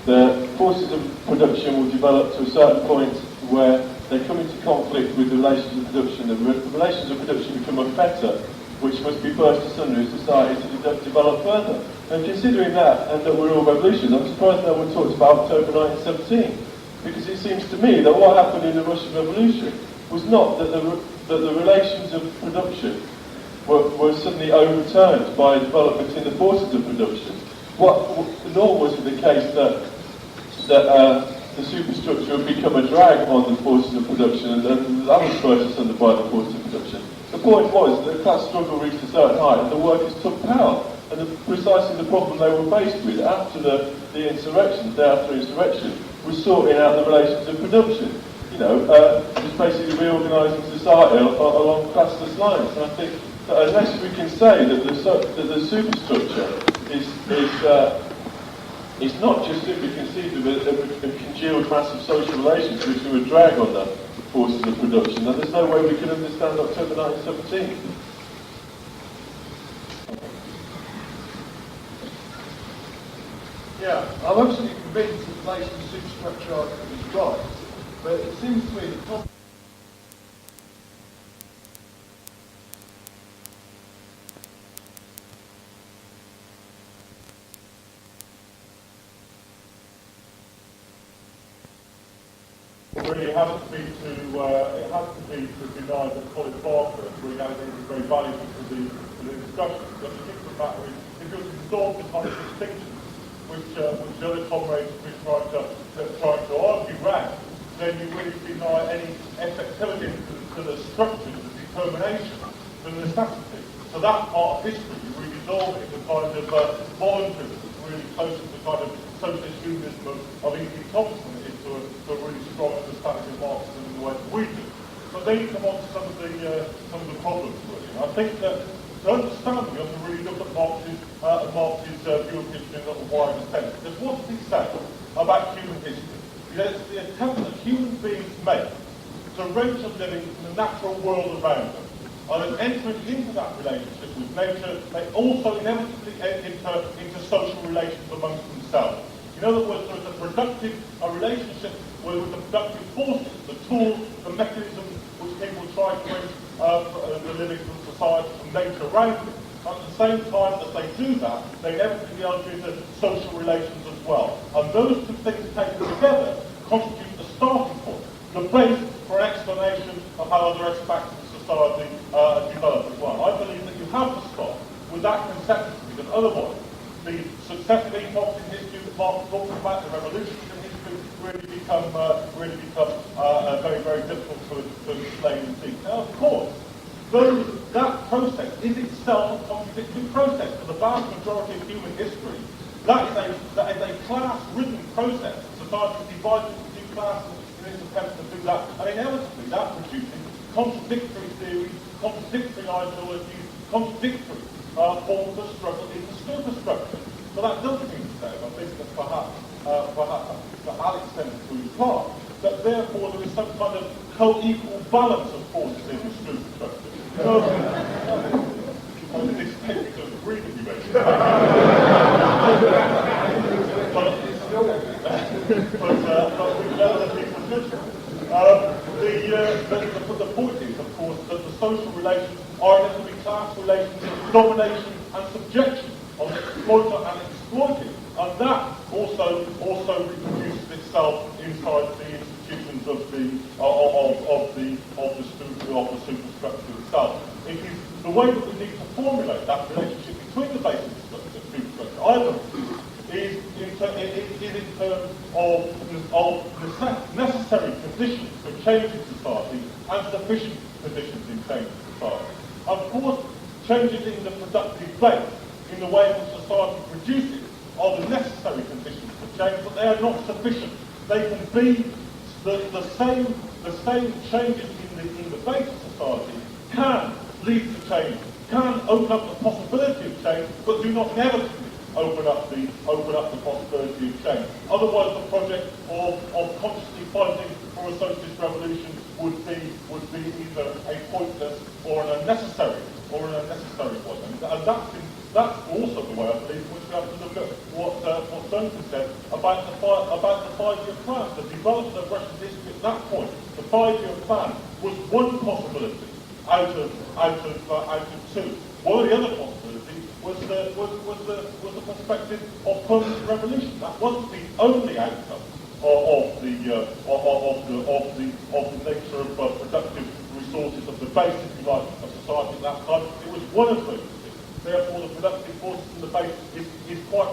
the forces of production will develop to a certain point where they come into conflict with the relations of production. The relations of production become a fetter which must be burst asunder in society to develop further. And considering that, and that we're all revolutionists, I'm surprised no one talks about October 1917, because it seems to me that what happened in the Russian Revolution was not that the relations of production were suddenly overturned by developments in the forces of production. Nor was it the case that the superstructure had become a drag on the forces of production, and that was burst asunder by the forces of production. The point was that class struggle reached a certain height, and the workers took power. And precisely the problem they were faced with after the insurrection, the day after insurrection, was sorting out the relations of production. Just basically reorganising society along classless lines. And I think that unless we can say that the superstructure is not just simply conceived of a congealed mass of social relations which are a drag on the forces of production, then there's no way we can understand October 1917. Yeah, I'm absolutely convinced that the place of the superstructure argument is right, but it seems to me that Really, it has to be to deny that Colin Barker really has anything very valuable to the discussion. But the truth of the matter is, if you're to resolve the kind of distinctions which the other comrades have been trying to argue around, then you really deny any effectivity to the structures, the determination, the necessity. So that part of history, you really resolve it in the kind of voluntarism that's really close to the kind of socialist humanism of E.P. Thompson into a really strong understanding of Marxism in the way that we do. But then you come on to some of the problems really. And I think that to understand them, you have to really look at Marx's view of history in a wider sense. Because what does he say about human history? It's the attempt that human beings make to wrench a living from the natural world around them and entering into that relationship with nature, they also inevitably enter into social relations amongst themselves. In other words, there is a productive relationship with the productive forces, the tools, the mechanisms which people try to bring the living society from nature around them. At the same time as they do that, they inevitably enter into social relations as well. And those two things taken together constitute the starting point, the base for an explanation of how other aspects of society develop as well. I believe that you have to start with that conception, because otherwise the successive epochs in history that Marx talks about, the revolutions in history, really become very, very difficult to explain and see. Now, of course, that process is itself a contradictory process. For the vast majority of human history, that is a class-ridden process. Society is divided into two classes in its attempt to do that, and inevitably that produces contradictory theories, contradictory ideologies, contradictory forms of struggle in the superstructure. So that doesn't mean to say, I think that perhaps that Alex tends to imply, that therefore there is some kind of co-equal balance of forces in the superstructure. So, I didn't expect you to agree with you, maybe. But we know that people should. The point is, of course, that the social relations are inevitably class relations of domination and subjection of the exploiter and exploited, and that also reproduces itself inside the institutions of the superstructure itself. It is the way that we need to formulate that relationship between the basic superstructure, I believe, is in terms of necessary conditions for change in society and sufficient conditions in change in society. Of course, changes in the productive base, in the way in which society produces, are the necessary conditions for change, but they are not sufficient. They can be the same changes in the base of society can lead to change, can open up the possibility of change, but do not inevitably open up the possibility of change. Otherwise, the project of consciously fighting for a socialist revolution would be either a pointless or an unnecessary one. And that's also the way I believe in which we have to look at what Duncan said about the 5-year plan. The development of Russian history at that point, the 5-year plan was one possibility out of two. One of the other possibilities was the perspective of permanent revolution. That wasn't the only outcome of the nature of productive resources of the base, if you like, of society at that time. It was one of those. Therefore, the productive forces in the base is quite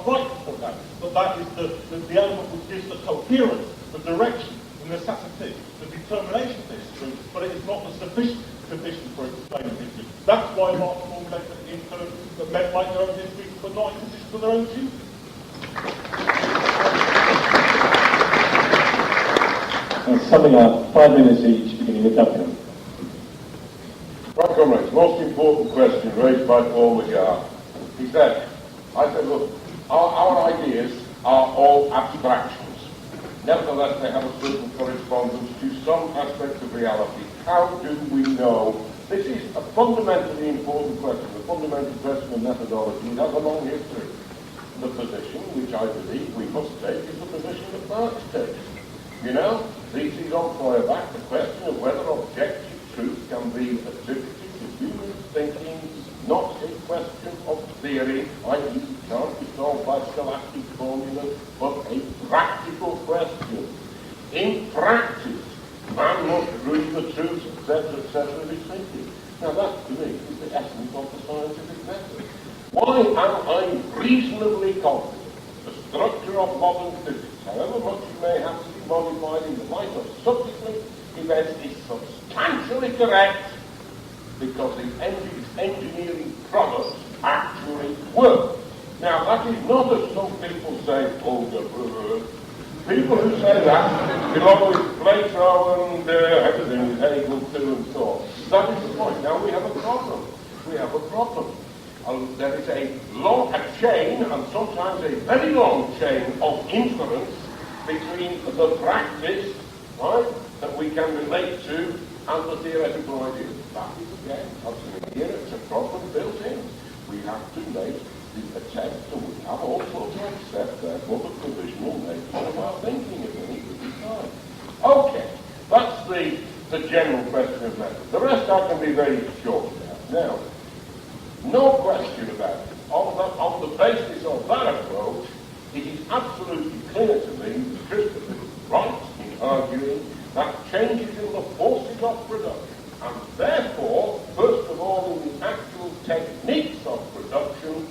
right to point out. But that is the element which gives the coherence, the direction, the necessity, the determination of history, but it is not the sufficient condition for explaining history. That's why Marx formulated it in terms that men like their own history, but not in conditions of their own choosing. Summing up, 5 minutes each, beginning with Duncan. Right, comrades, most important question raised by Paul Lagarde. He said, look, our ideas are all abstractions. Nevertheless, they have a certain correspondence to some aspects of reality. How do we know? This is a fundamentally important question, a fundamental question of methodology. It has a long history. The position, which I believe we must take, is the position that Marx takes. You know, this is on Feuerbach, the question of whether objective truth can be attributed to human thinking, not a question of theory, i.e. can't be solved by scholastic formulas, but a practical question. In practice, man must read the truth, etc., of his thinking. Now that, to me, is the essence of the scientific method. Why am I reasonably confident the structure of modern physics, however much it may have to be modified in the light of subsequent events, is substantially correct? Because the engineering products actually work. Now, that is not as some people say, people who say that belong with Plato and everything with Hegel too and so on. That is the point. Now, we have a problem. There is a chain, and sometimes a very long chain of inference between the practice, right, that we can relate to and the theoretical ideas. That is, again, something here, it's a problem built in. We have to make the attempt, and we have also to accept, therefore, the provisional nature of our thinking at any given time. Okay, that's the general question of method. The rest I can be very short about. Now, no question about it. On the basis of that approach, it is absolutely clear to me that Christopher is right in arguing that changes in the forces of production, and therefore, first of all, in the actual techniques of production,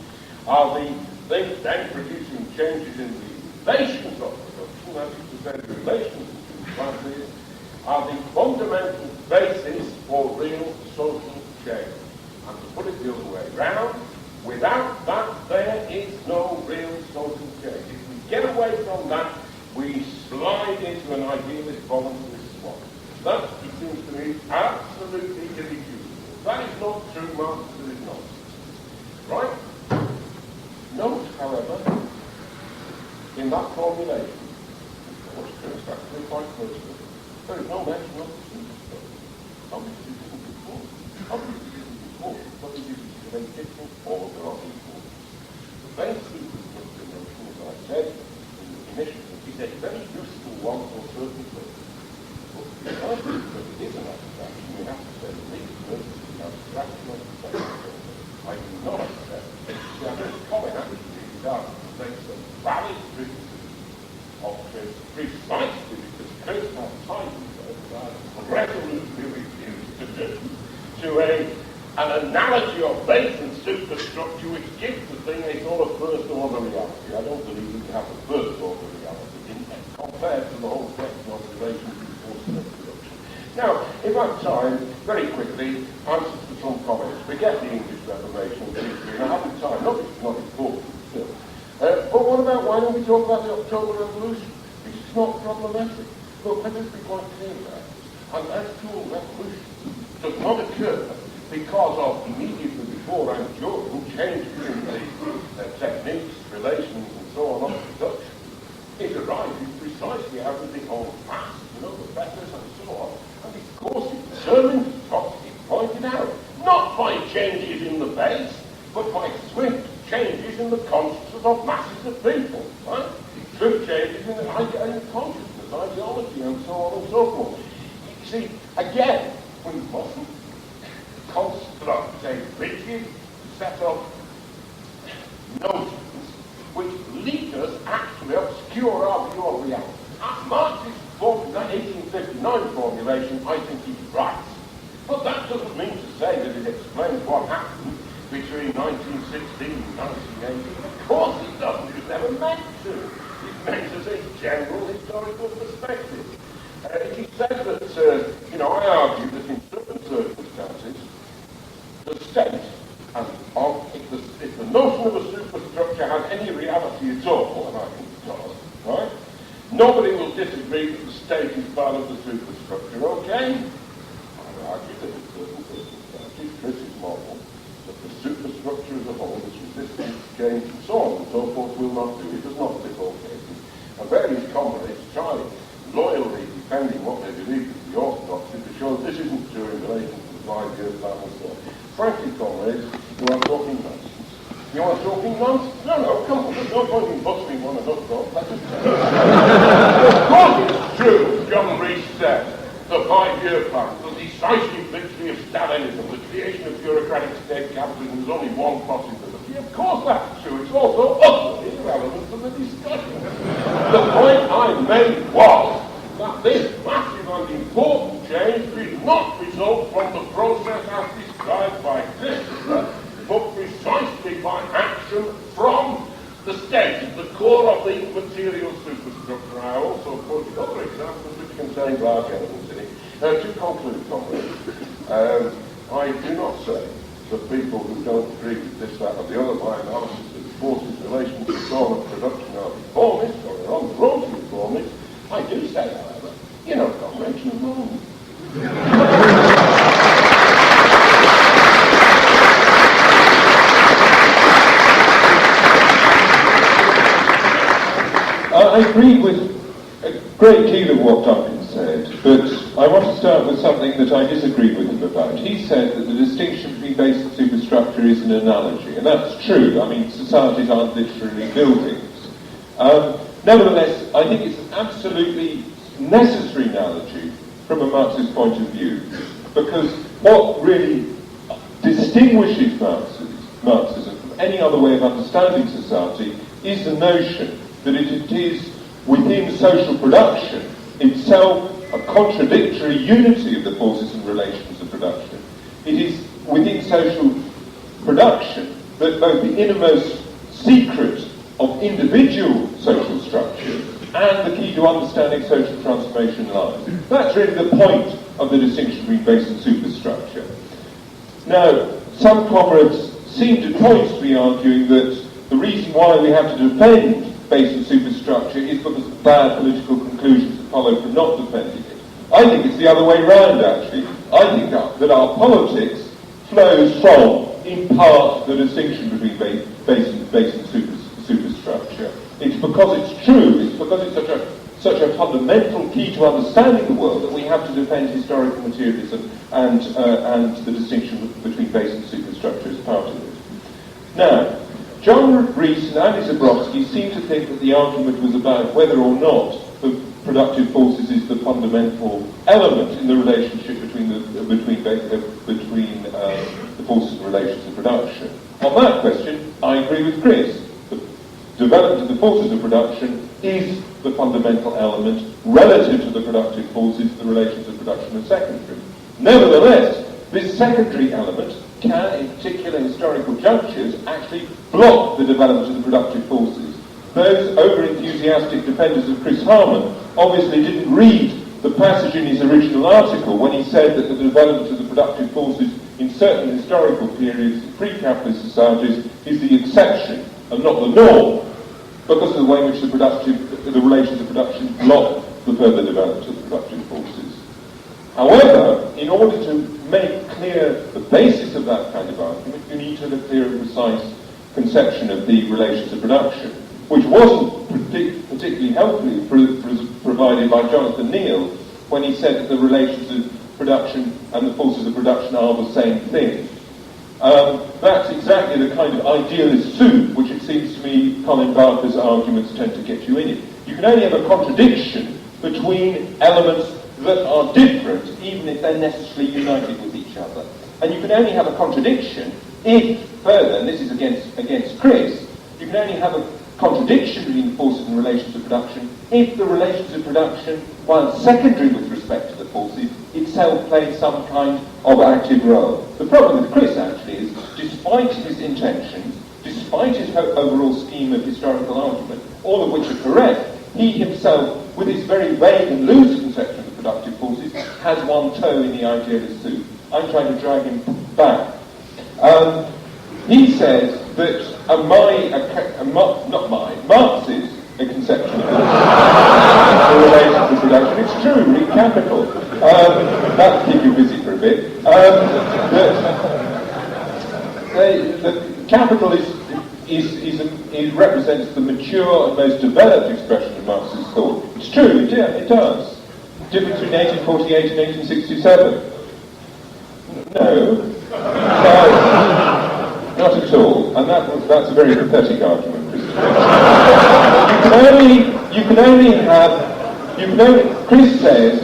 are the things then producing changes in the relations of production, that is to say, the relations between classes, are the fundamental basis for real social change. And to put it the other way round, without that, there is no real social change. If we get away from that, we slide into an idealist voluntary swap. That, it seems to me, absolutely irrefutable. That is not true Marxism, is nonsense. Right? Note, however, in that formulation, which turns actually quite close to it, there is no mention of the superstructure. Obviously, it isn't important. Obviously, it isn't important, but it is a different order of importance. The base superstructure notion, as I said in the initiative, is a very useful one for certain purposes. But because it is an abstraction, we have to say the least purpose is an abstraction of the base. I do not accept Colin actually does make some valid criticism of Chris precisely because Chris has tied himself, as I resolutely refused to do, to an analogy of base and superstructure which gives the thing a sort of first order reality. I don't believe we can have a first order reality compared to the whole question of relations to forces of production. Now, if I have time, very quickly, answers to some comments. Forget the English Reformation and history, and I haven't time. Not it's not important still. But what about, why don't we talk about the October Revolution? It's not problematic. Look, let us be quite clear about it. An actual revolution does not occur because of immediately before and during changes in the techniques, relations, and so on of production. It arises precisely out of the old past, the fetters and so on. And of course it's determined, as Trotsky pointed out, not by changes in the base, but by swift changes in the consciousness of masses of people, right? Swift changes in consciousness, ideology, and so on and so forth. You see, again, we mustn't construct a rigid set of notions which lead us actually obscure our view of reality. As Marxist 1859 formulation, I think is right. But that doesn't mean to say that it explains what happened between 1916 and 1918. Of course it doesn't. It was never meant to. It meant as a general historical perspective. It is said that, I argue that in certain circumstances, the state, and if the notion of a superstructure has any reality at all, and I think it does, right? Nobody will disagree that the state is part of the superstructure, okay? I argue that in certain circumstances, Chris's model, that the superstructure as a whole is resistant to change and so on and so forth will not do. It does not fit all cases. And various comrades try loyally defending what they believe to be orthodoxy to show that this isn't true in relation to the 5-year plan and so on. Frankly, comrades, you are talking nonsense. You are talking nonsense? No, come on, there's no point in bustling one another off. Let us Of course it's true, John Rees said, the 5-year plan, the decisive victory of Stalinism, the creation of bureaucratic state capitalism is only one possibility. Of course that's true. It's also utterly irrelevant to the discussion. The point I made was that this massive and important change did not result from the process as described by Christopher, but precisely by action from the state, the core of the material superstructure. I also quoted other examples which contain large elements in it. To conclude, comrades, I do not say that people who don't agree with this, that, or the other by analysis of the forces, relations, and so on of production are reformists, or they're on the road to reformists. I do say, however, comrades, you're wrong. I agree with a great deal of what Duncan said, but I want to start with something that I disagreed with him about. He said that the distinction between base and superstructure is an analogy, and that's true. I mean, societies aren't literally buildings. Nevertheless, I think it's an absolutely necessary analogy from a Marxist point of view, because what really distinguishes Marxism from any other way of understanding society is the notion that it is within social production itself a contradictory unity of the forces and relations of production. It is within social production that both the innermost secret of individual social structure and the key to understanding social transformation lies. That's really the point of the distinction between base and superstructure. Now, some comrades seem to be arguing that the reason why we have to defend base and superstructure is because of bad political conclusions that follow from not defending it. I think it's the other way round, actually. I think that our politics flows from, in part, the distinction between base and superstructure. It's because it's true, it's because it's such a fundamental key to understanding the world that we have to defend historical materialism and the distinction between base and superstructure as part of it. Now, John Rees and Andy Zabrowski seem to think that the argument was about whether or not the productive forces is the fundamental element in the relationship between the forces and relations of production. On that question, I agree with Chris. The development of the forces of production is the fundamental element relative to the productive forces. The relations of production are secondary. Nevertheless, this secondary element can, in particular historical junctures, actually block the development of the productive forces. Those over-enthusiastic defenders of Chris Harman obviously didn't read the passage in his original article when he said that the development of the productive forces in certain historical periods in pre-capitalist societies is the exception and not the norm, because of the way in which the relations of production block the further development of the productive forces. However, in order to make clear the basis of that kind of argument, you need to have a clear and precise conception of the relations of production, which wasn't particularly helpfully provided by Jonathan Neal when he said that the relations of production and the forces of production are the same thing. That's exactly the kind of idealist soup which it seems to me Colin Barker's arguments tend to get you in it. You can only have a contradiction between elements that are different, even if they're necessarily united with each other. And you can only have a contradiction if, further, and this is against Chris, you can only have a contradiction between the forces and relations of production if the relations of production, while secondary with respect to the forces, itself plays some kind of active role. The problem with Chris, actually, is despite his intentions, despite his overall scheme of historical argument, all of which are correct, he himself, with his very vague and loose conception of the productive forces, has one toe in the idealist soup. I'm trying to drag him back. He says that Marx's conception of the relations of production, it's true, read Capital. That'll keep you busy for a bit. The Capital represents the mature and most developed expression of Marxist thought. It's true, it does. Difference between 1848 and 1867. No, not at all. And that's a very pathetic argument, Christopher. Chris says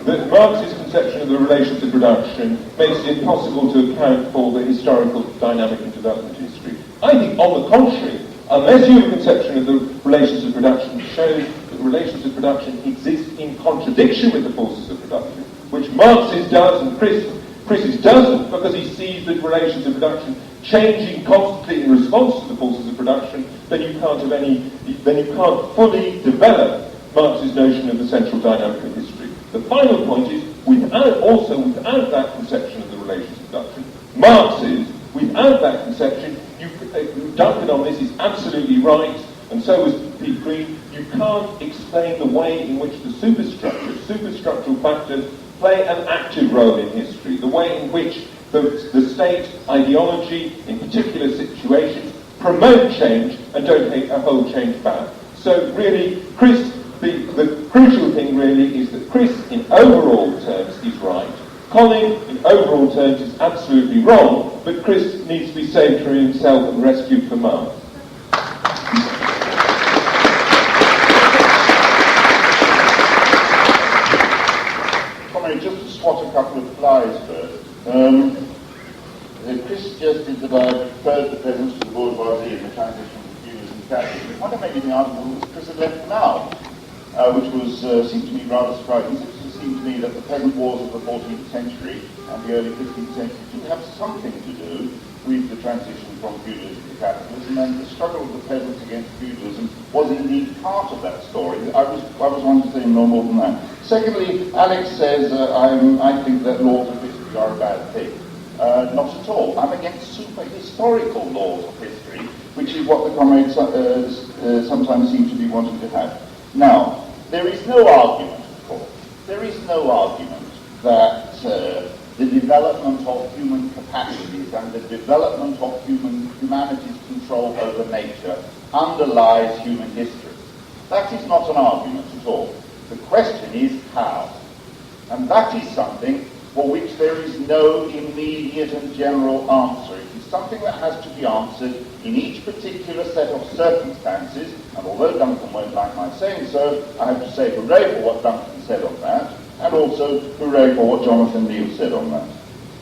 that Marx's conception of the relations of production makes it impossible to account for the historical dynamic and development history. I think, on the contrary, unless you have a conception of the relations of production that shows that relations of production exist in contradiction with the forces of production, which Marxist does and Chris's doesn't, because he sees the relations of production changing constantly in response to the forces of production, then you can't fully develop Marx's notion of the central dynamic of history. The final point is, without that conception of the relations of production, Marx's, without that conception, Duncan on this is absolutely right, and so was Pete Green, you can't explain the way in which the superstructural factors play an active role in history, the way in which the state ideology in particular situations promote change and don't hold change back. So really, Chris the crucial thing really is that Chris, in overall terms, is right. Colin, in overall terms, is absolutely wrong, but Chris needs to be saved from himself and rescued from Mars. Just to swat a couple of flies first. Chris suggested that I preferred the peasants to the bourgeoisie in the transition from feudalism and capitalism. What made me argument was Chris had left them out, which was seemed to me rather surprising. It seemed to me that the peasant wars of the 14th century and the early 15th century did have something to do with the transition from feudalism to capitalism, and the struggle of the peasants against feudalism was indeed part of that story. I was one to say no more than that. Secondly, Alex says I think that laws of history are a bad thing. Not at all. I'm against super-historical laws of history, which is what the comrades sometimes seem to be wanting to have. Now, there is no argument, of course, there is no argument that the development of human capacities and the development of humanity's control over nature underlies human history. That is not an argument at all. The question is how. And that is something for which there is no immediate and general answer. It is something that has to be answered in each particular set of circumstances, and although Duncan won't like my saying so, I have to say hooray for what Duncan said on that, and also hooray for what Jonathan Neal said on that.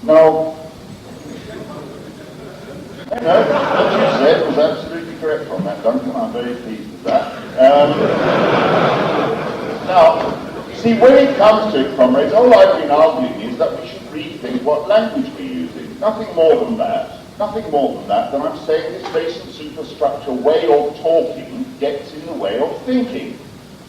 Now, what you said was absolutely correct on that, Duncan. I'm very pleased with that. Now, you see, when it comes to it, comrades, all I've been arguing is that we should rethink what language we're using. Nothing more than that. Nothing more than that. Then I'm saying this base and superstructure way of talking gets in the way of thinking.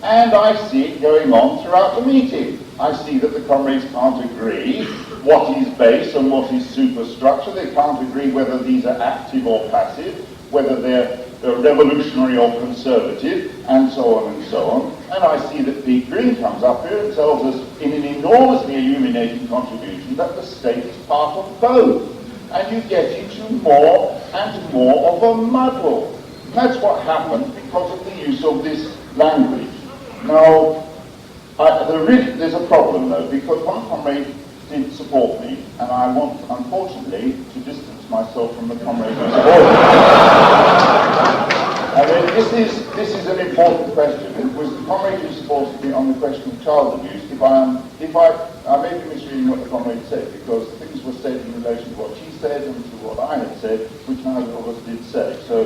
And I see it going on throughout the meeting. I see that the comrades can't agree what is base and what is superstructure. They can't agree whether these are active or passive, whether they're revolutionary or conservative, and so on and so on. And I see that Pete Green comes up here and tells us in an enormously illuminating contribution that the state is part of both. And you get into more and more of a muddle. That's what happens because of the use of this language. Now, there's a problem though, because one comrade did support me, and I want, unfortunately, to distance myself from the comrades who support me. I mean, this is an important question. It was the comrade who supported me on the question of child abuse. I may be misreading what the comrade said, because things were said in relation to what she said and to what I had said, which neither of us did say. So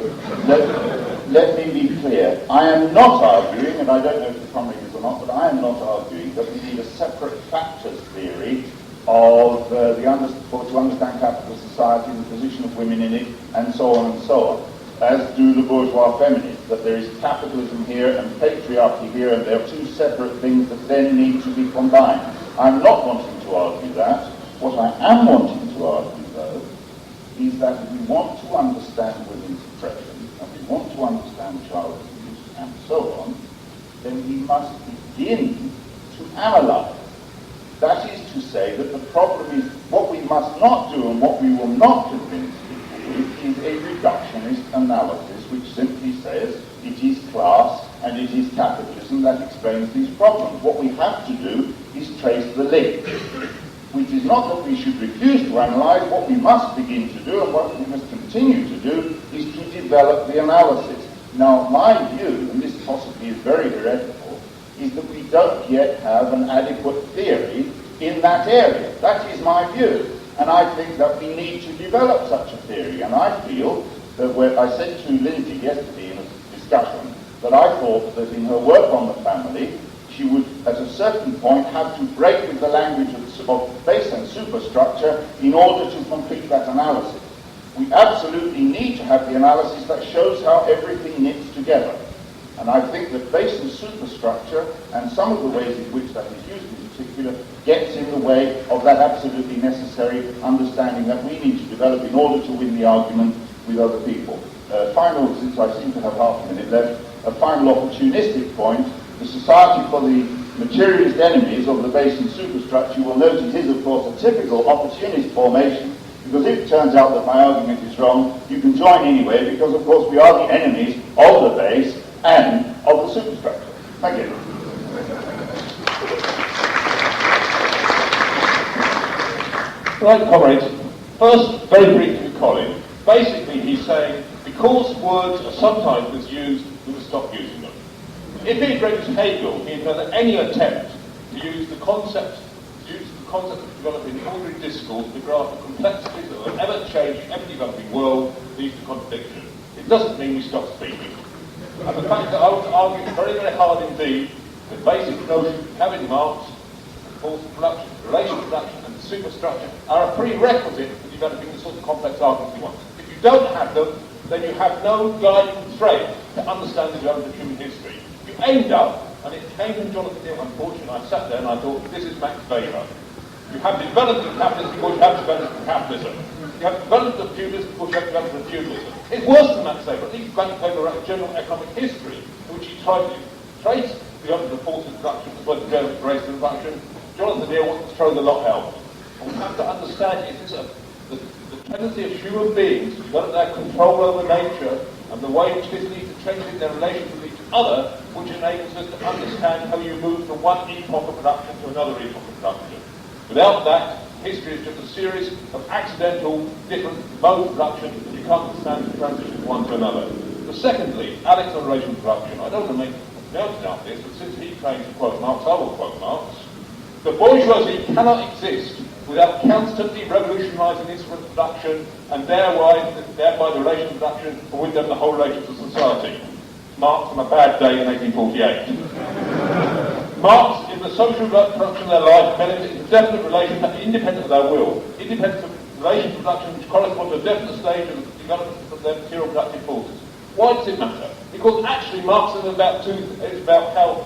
let me be clear. I am not arguing, and I don't know if the comrade is or not, but I am not arguing that we need a separate factors theory of to understand capitalist society and the position of women in it, and so on and so on, as do the bourgeois feminists, that there is capitalism here and patriarchy here, and they're two separate things that then need to be combined. I'm not wanting to argue that. What I am wanting to argue, though, is that if we want to understand women's oppression, and we want to understand child abuse, and so on, then we must begin to analyze. That is to say that the problem is what we must not do and what we will not convince people with is a reductionist analysis which simply says it is class and it is capitalism that explains these problems. What we have to do is trace the link, which is not that we should refuse to analyze. What we must begin to do and what we must continue to do is to develop the analysis. Now, my view, and this possibly is very heretical, is that we don't yet have an adequate theory in that area. That is my view. And I think that we need to develop such a theory. And I feel that I said to Lindsay yesterday in a discussion that I thought that in her work on the family, she would, at a certain point, have to break with the language of base and superstructure in order to complete that analysis. We absolutely need to have the analysis that shows how everything knits together. And I think that base and superstructure, and some of the ways in which that is used in particular, gets in the way of that absolutely necessary understanding that we need to develop in order to win the argument with other people. Final, since I seem to have half a minute left, a final opportunistic point. The Society for the Materialist Enemies of the Base and Superstructure will note it is, of course, a typical opportunist formation, because if it turns out that my argument is wrong, you can join anyway, because, of course, we are the enemies of the base and of the superstructure. Thank you. Right, comrades. First, very briefly, Colin. Basically, he's saying, because words are sometimes misused, we will stop using them. If he'd read Hegel, he'd know that any attempt to use the concept of developing ordinary discourse to grasp the complexities of an ever-changing, ever-developing world leads to contradiction. It doesn't mean we stop speaking. And the fact that I would argue very, very hard indeed the basic notions we have in Marx, force of production, relation of production, and the superstructure are a prerequisite for developing the sort of complex arguments we want. If you don't have them, then you have no guiding thread to understand the development of human history. You end up, and it came from Jonathan Hill, unfortunately, I sat there and I thought, this is Max Weber. You have development of capitalism because you have development of capitalism. You have development of feudalism because you have development of feudalism. It's worse than Max Weber. At least Max Weber wrote a general economic history in which he tried to trace the development of forces of production as well as the development of race of production. Jonathan Hill wants to throw the lot out. And we have to understand the tendency of human beings to develop their control over nature and the way in which this leads to changing their relations with each other, which enables us to understand how you move from one epoch of production to another epoch of production. Without that, history is just a series of accidental, different modes of production that you can't understand the transition from one to another. But secondly, Alex on relation to production. I don't want to make a mountain out of this, but since he claims to quote Marx, I will quote Marx. The bourgeoisie cannot exist without constantly revolutionising instruments of production and thereby the relation of production, and with them the whole relations of society. Marx on a bad day in 1848. Marx, in the social production of their life, benefits a definite relation independent of their will, independent of relations of production which correspond to a definite stage of the development of their material productive forces. Why does it matter? Because actually Marxism is about how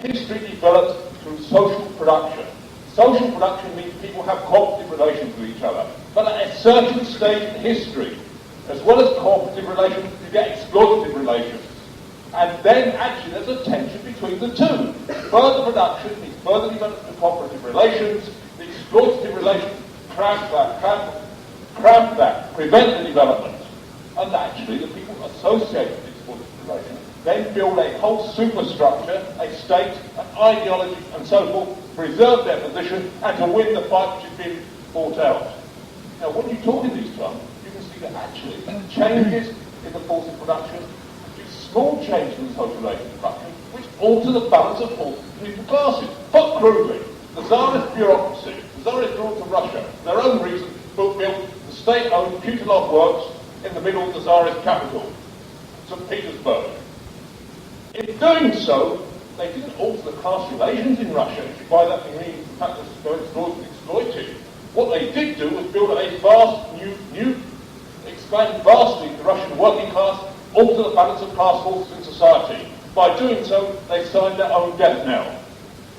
history developed through social production. Social production means people have cooperative relations with each other. But at a certain stage in history, as well as cooperative relations, you get exploitative relations. And then actually there's a tension between the two. Further production means further development of cooperative relations. The exploitative relations cramp that, prevent the development. And actually the people associated with exploitative relations then build a whole superstructure, a state, an ideology, and so forth, to preserve their position and to win the fight which has been fought out. Now, when you talk in these terms, you can see that actually changes in the force of production, small changes in the social relations of production, which alter the balance of forces between the classes. Put crudely, the Tsarist bureaucracy, the Tsarist rule to Russia, for their own reasons, built the state-owned Putilov works in the middle of the Tsarist capital, St. Petersburg. In doing so, they didn't alter the class relations in Russia, if by that you mean the fact that it's exploited. What they did do was build a vast, expand vastly the Russian working class, alter the balance of class forces in society. By doing so, they signed their own death knell.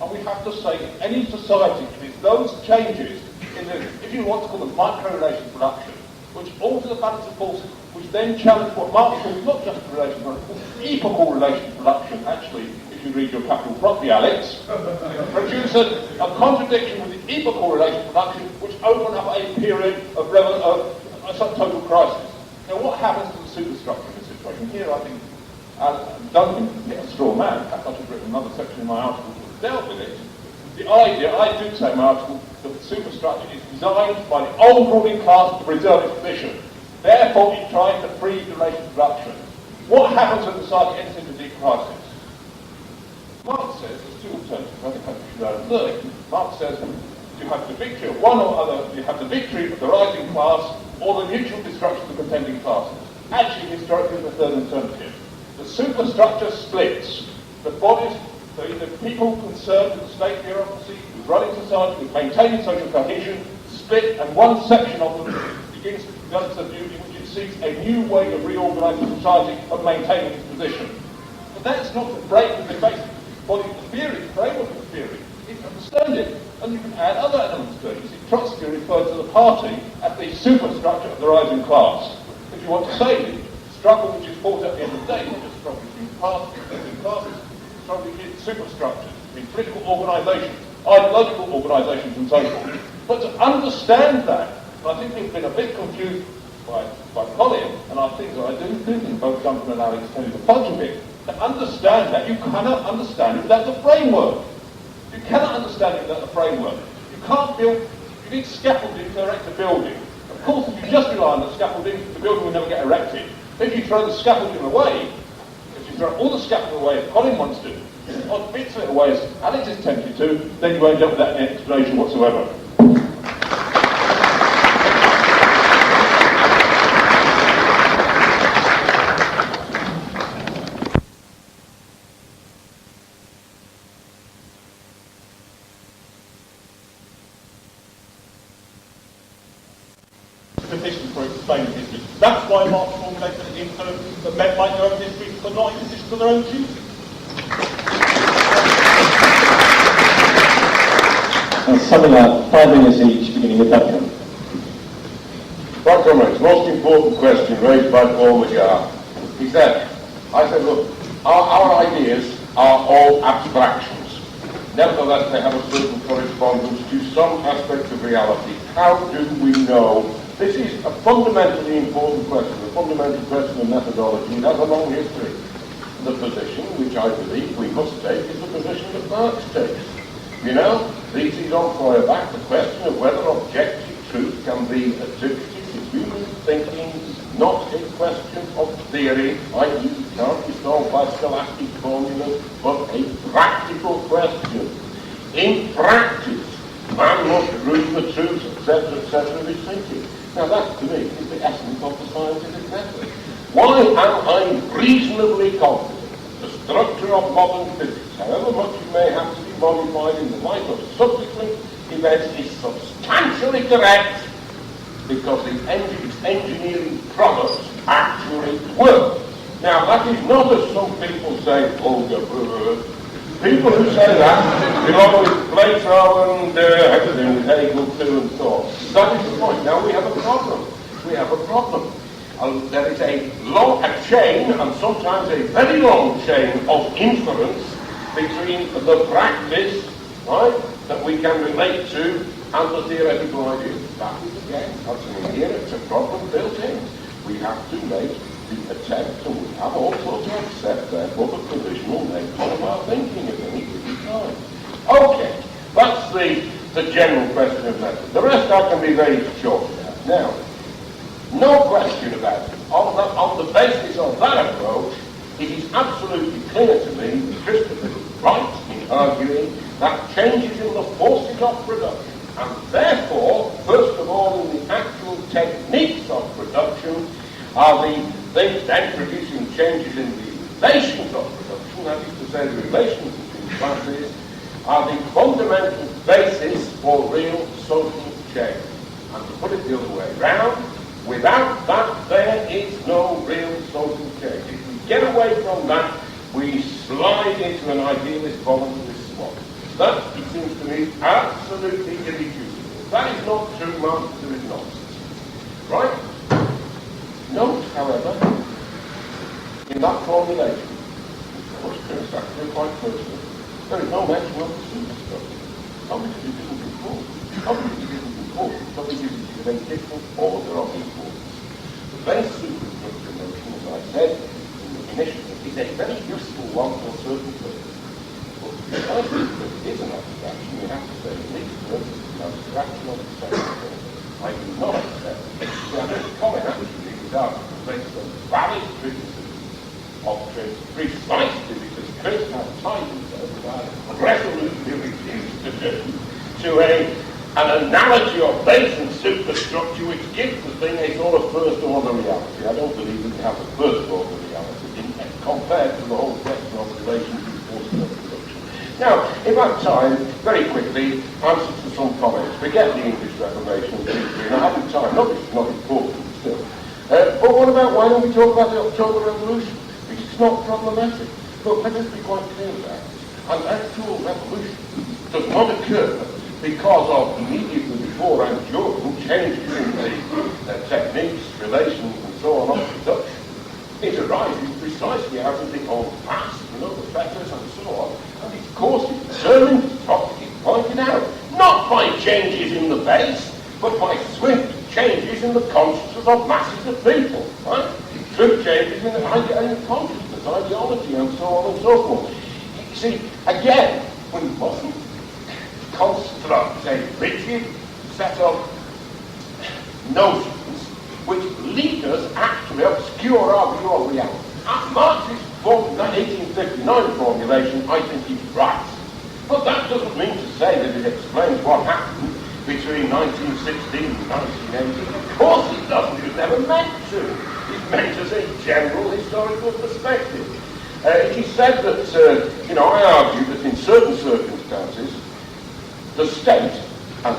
And we have to say, in any society, it is those changes, if you want to call them micro-relation production, which alter the balance of forces, which then challenge what Marx calls not just relation production, epochal relation production. Actually, if you read your Capital properly, Alex, produce a contradiction with the epochal relation production, which open up a period of total crisis. Now, what happens to the superstructure in this situation? Here, I think Duncan hit a straw man. In fact, I should have written another section in my article that dealt with it. The idea, I do say in my article, that the superstructure is designed by the old ruling class to preserve its position. Therefore, it tries to free the relation of production. What happens when society enters into deep crisis? Marx says there's two alternatives. I think I should add a third. Marx says you have the victory of one or other, you have the victory of the rising class or the mutual destruction of the contending classes. Actually, historically, the third alternative. The superstructure splits. The bodies, the people concerned with the state bureaucracy, with running society, with maintaining social cohesion, split, and one section of them begins to develop a view in which it seeks a new way of reorganising society and maintaining its position. But that's not to break with the basic body of the theory, the framework of the theory. It's to understand it, and you can add other elements to it. You see, Trotsky referred to the party as the superstructure of the rising class. If you want to say the struggle which is fought at the end of the day, not just struggle between classes, struggle between superstructures, between political organisations, ideological organisations, and so forth. But to understand that, and I think we've been a bit confused by Colin, and I think that I do think both Duncan and Alex tell you the fudge of it. To understand that, you cannot understand it without the framework. You cannot understand it without the framework. You can't build You need scaffolding to erect a building. Of course, if you just rely on the scaffolding, the building will never get erected. If you throw the scaffolding away, if you throw all the scaffolding away, as Colin wants to, or bits of it away, as Alex is tempted to, then you end up with that explanation whatsoever. Petition for explaining history. That's why Marx formulated it into that men might know history, but not in position for their own choosing. Something like 5 minutes each, beginning with Duncan. Right, comrades, most important question raised by Paul Majar is that, I said, look, our ideas are all abstractions. Nevertheless, they have a certain correspondence to some aspects of reality. How do we know? This is a fundamentally important question, a fundamental question of methodology. It has a long history. The position, which I believe we must take, is the position that Marx takes. You know, this is on Feuerbach, the question of whether objective truth can be attributed to human thinking, not a question of theory, i.e. it can't be solved by scholastic formulas, but a practical question. In practice, man must prove the truth, etc., of his thinking. Now that, to me, is the essence of the scientific method. Why am I reasonably confident the structure of modern physics, however much it may have to be modified in the light of subsequent events, is substantially correct? Because its engineering products actually work. Now that is not, as some people say, vulgar. People who say that belong with Plato and everything, Hegel too, and so on. That is the point. Now we have a problem. There is a chain, and sometimes a very long chain of inference between the practice, right, that we can relate to, and the theoretical ideas. That is again, that's an inherent problem built in. We have to make the attempt, and we have also to accept, therefore, the provisional nature of our thinking at any given time. Okay, that's the general question of method. The rest I can be very short about. Now, no question about it. On the basis of that approach, it is absolutely clear to me that Christopher is right in arguing that changes in the forces of production, and therefore, first of all, in the actual techniques of production, are the things then producing changes in the relations of production, that is to say, the relations between classes, are the fundamental basis for real social change. And to put it the other way round, without that, there is no real social change. If we get away from that, we slide into an idealist voluntary swap. That, it seems to me, absolutely irrefutable. That is not true Marxism is nonsense. Right? Note, however, in that formulation, of course, Chris actually quite personal, there is no mention of the superstructure. Obviously, it isn't important. Because it is a different order of importance. The base superstructure notion, as I said in the initiative, is a very useful one for certain purposes. But because it is an abstraction, we have to say at least that it's an abstraction of the second order. I do not accept it. Colin actually is out based on valid criticism of Chris, precisely because Chris has tied himself, as I resolutely refused to do, to an analogy of base and superstructure which gives the thing a sort of first order reality. I don't believe that it has a first order reality compared to the whole question of relations with forces of production. Now, if I have time, very quickly, answer to some comments. Forget the English Reformation and history, and I haven't time. Not it's not important still. But what about, why don't we talk about the October Revolution? Because it's not problematic. Look, let us be quite clear about it. An actual revolution does not occur because of immediately before and during changes in the techniques, relations, and so on of production. It arises precisely out of the old past, the fetters and so on, and its course is determined, as properly pointed out, not by changes in the base, but by swift changes in the consciousness of masses of people, right? Swift changes in the consciousness, ideology, and so on and so forth. You see, again, we mustn't construct a rigid set of notions which leaders actually obscure our view of reality. Marx's 1859 formulation, I think, is right. But that doesn't mean to say that it explains what happened between 1916 and 1980. Of course it doesn't. It was never meant to. It's meant as a general historical perspective. It is said that, I argue that in certain circumstances, the state, and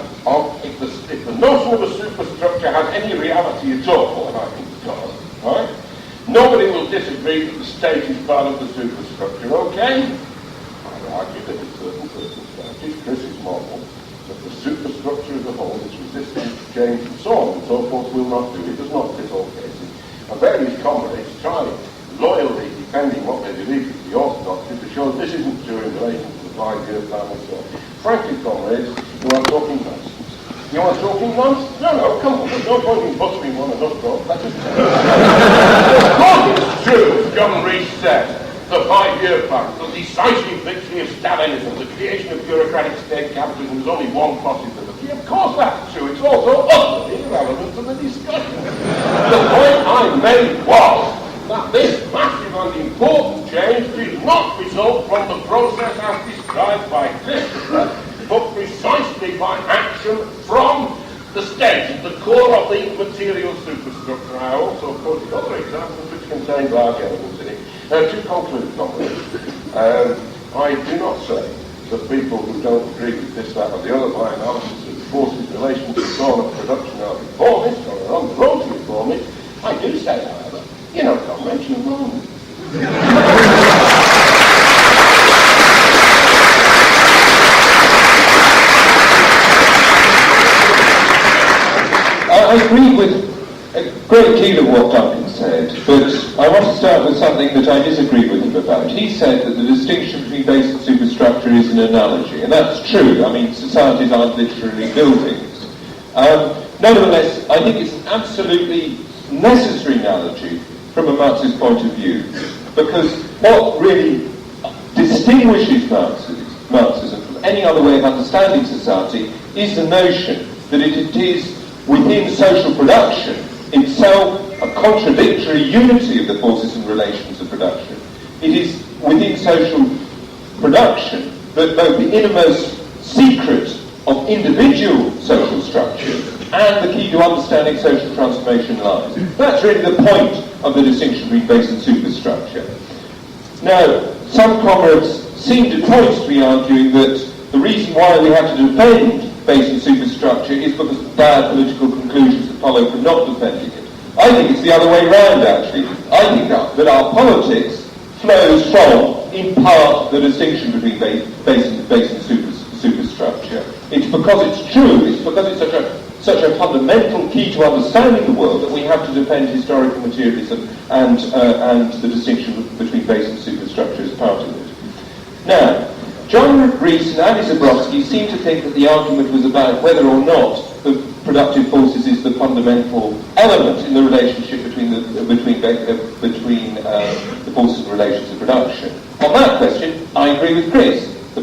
if the notion of a superstructure has any reality at all, and I think it does, right? Nobody will disagree that the state is part of the superstructure, okay? I argue that in certain circumstances, Chris's model, that the superstructure as a whole is resistant to change and so on and so forth will not do. It does not fit all cases. Various comrades try loyally defending what they believe is the orthodoxy to show this isn't true in relation to the 5-year plan and so on. Frankly, comrades, you are talking nonsense. You are talking nonsense? No, come on, there's no point in bustling one another off. That is Of course it's true, as John Rees said, the 5-year plan, the decisive victory of Stalinism, the creation of bureaucratic state capitalism is only one possibility. Of course that's true. It's also utterly irrelevant to the discussion. The point I made was that this massive and important change did not result from the process as described by Christopher, but precisely by action from the state, the core of the material superstructure. I also quoted other examples which contain large elements in it. To conclude, comrades, I do not say that people who don't agree with this, that, or the other by analysis of forces, relations, and so on of production are reformists or are on the road to reformists. I do say, however, comrades, you're wrong. I agree with a great deal of what Duncan said, but I want to start with something that I disagree with him about. He said that the distinction between base and superstructure is an analogy, and that's true. I mean, societies aren't literally buildings. Nevertheless, I think it's an absolutely necessary analogy from a Marxist point of view, because what really distinguishes Marxism from any other way of understanding society is the notion that it is within social production itself a contradictory unity of the forces and relations of production. It is within social production that both the innermost secret of individual social structures and the key to understanding social transformation lies. That's really the point of the distinction between base and superstructure. Now, some comrades seem to be arguing that the reason why we have to defend base and superstructure is because of bad political conclusions that follow from not defending it. I think it's the other way round, actually. I think that our politics flows from, in part, the distinction between base and superstructure. It's because it's true, it's because it's such a fundamental key to understanding the world that we have to defend historical materialism and the distinction between base and superstructure as part of it. Now, John Rees and Andy Zabrowski seem to think that the argument was about whether or not the productive forces is the fundamental element in the relationship between the forces and relations of production. On that question, I agree with Chris. The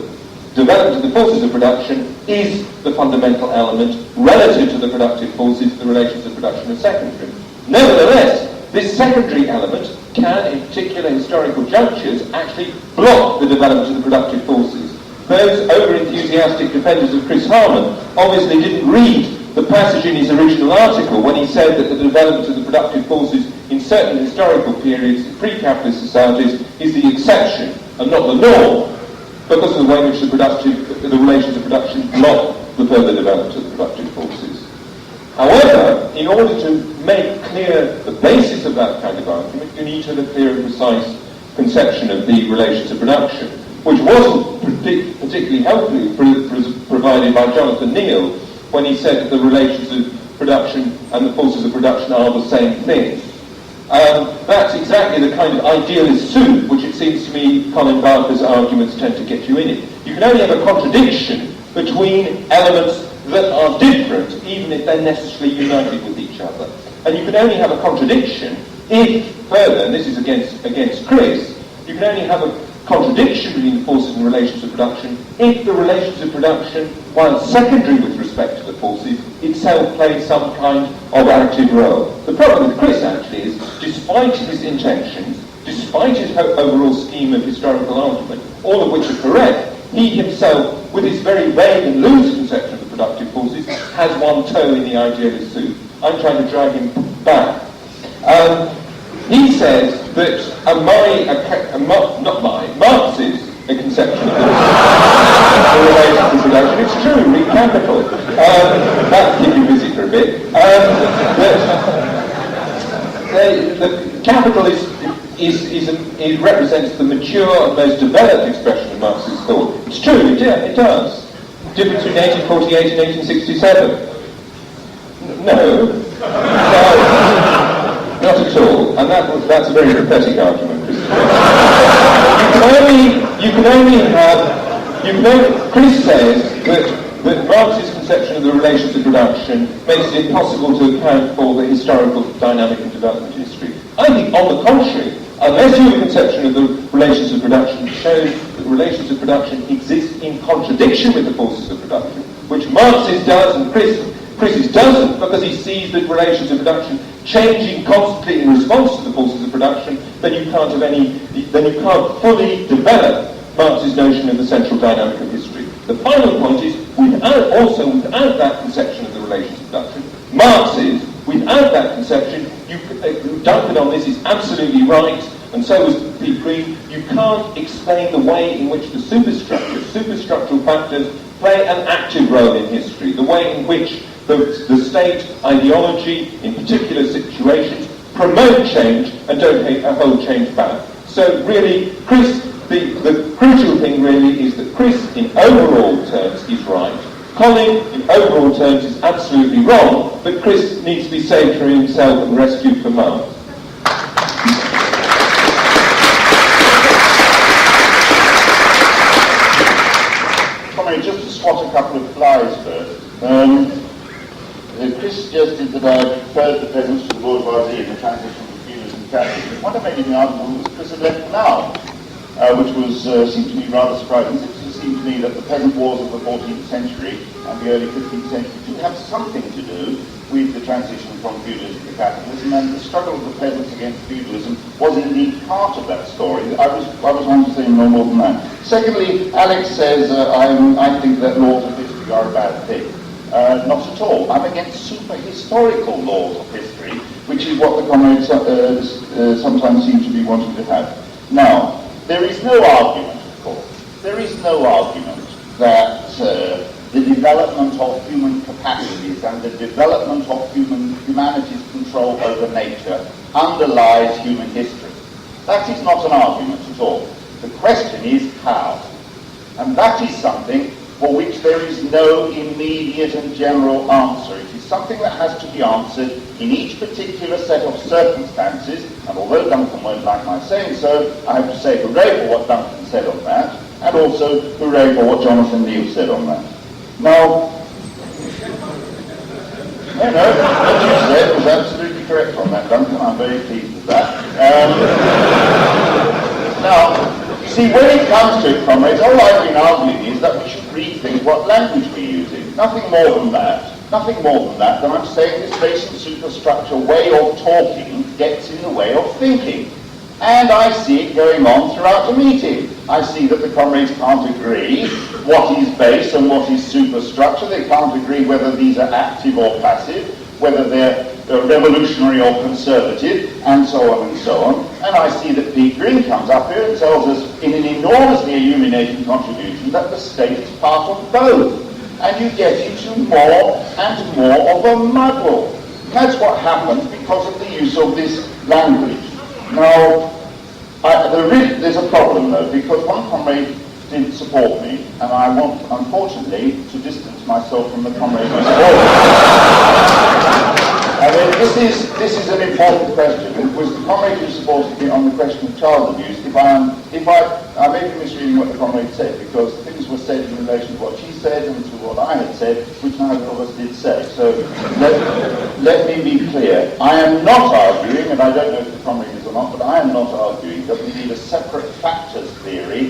development of the forces of production is the fundamental element relative to the productive forces. The relations of production are secondary. Nevertheless, this secondary element can, in particular historical junctures, actually block the development of the productive forces. Those over-enthusiastic defenders of Chris Harman obviously didn't read the passage in his original article when he said that the development of the productive forces in certain historical periods in pre-capitalist societies is the exception and not the norm, because of the way in which the relations of production block the further development of the productive forces. However, in order to make clear the basis of that kind of argument, you need to have a clear and precise conception of the relations of production, which wasn't particularly helpfully provided by Jonathan Neal when he said that the relations of production and the forces of production are the same thing. That's exactly the kind of idealist soup which it seems to me Colin Barker's arguments tend to get you in it. You can only have a contradiction between elements that are different, even if they're necessarily united with each other. And you can only have a contradiction if, further, and this is against Chris, you can only have contradiction between the forces and relations of production if the relations of production, while secondary with respect to the forces, itself plays some kind of active role. The problem with Chris actually is, despite his intentions, despite his overall scheme of historical argument, all of which are correct, he himself, with his very vague and loose conception of the productive forces, has one toe in the idealist soup. I'm trying to drag him back. He says that Marx's conception of the relations to production, it's true, read Capital. That'll keep you busy for a bit. The Capital it represents the mature and most developed expression of Marxist thought. It's true, it does. Difference between 1848 and 1867. No, not at all. And that's a very pathetic argument. Chris says that Marx's conception of the relations of production makes it impossible to account for the historical dynamic and development history. I think, on the contrary, unless your conception of the relations of production shows that relations of production exist in contradiction with the forces of production, which Marxist does and Chris's doesn't, because he sees the relations of production changing constantly in response to the forces of production, then you can't fully develop Marx's notion of the central dynamic of history. The final point is, without that conception of the relations of production, Marx's, without that conception, Duncan on this is absolutely right, and so is Pete Green, you can't explain the way in which the superstructural factors play an active role in history, the way in which the state ideology in particular situations promote change and don't hold change back. So really, Chris, the crucial thing really is that Chris in overall terms is right. Colin in overall terms is absolutely wrong, but Chris needs to be saved for himself and rescued for Marx. Just to swat a couple of flies first. Chris suggested that I preferred the peasants to the bourgeoisie in the transition from feudalism to capitalism. What I made in the argument was Chris had left now, which seemed to me rather surprising. It seemed to me that the peasant wars of the 14th century and the early 15th century did have something to do with the transition from feudalism to capitalism, and the struggle of the peasants against feudalism was indeed part of that story. I was going to say no more than that. Secondly, Alex says, I think that laws of history are a bad thing. Not at all. I'm against super-historical laws of history, which is what the comrades sometimes seem to be wanting to have. Now, there is no argument, of course, there is no argument that the development of human capacities and the development of humanity's control over nature underlies human history. That is not an argument at all. The question is how. And that is something for which there is no immediate and general answer. It is something that has to be answered in each particular set of circumstances, and although Duncan won't like my saying so, I have to say hooray for what Duncan said on that, and also hooray for what Jonathan Neal said on that. Now, what you said was absolutely correct on that, Duncan. I'm very pleased with that. Now, you see, when it comes to it, comrades, all I've been arguing is that we should rethink what language we're using. Nothing more than that. Nothing more than that. I'm saying this base and superstructure way of talking gets in the way of thinking. And I see it going on throughout the meeting. I see that the comrades can't agree what is base and what is superstructure. They can't agree whether these are active or passive, whether they're revolutionary or conservative, and so on and so on. And I see that Pete Green comes up here and tells us in an enormously illuminating contribution that the state is part of both. And you get into more and more of a muddle. That's what happens because of the use of this language. Now, there's a problem though, because one comrade didn't support me, and I want, unfortunately, to distance myself from the comrade who supported me. I mean, this is an important question. It was the comrade who supported me on the question of child abuse. I may be misreading what the comrade said, because things were said in relation to what she said and to what I had said, which neither of us did say. So let me be clear. I am not arguing, and I don't know if the comrade is or not, but I am not arguing that we need a separate factors theory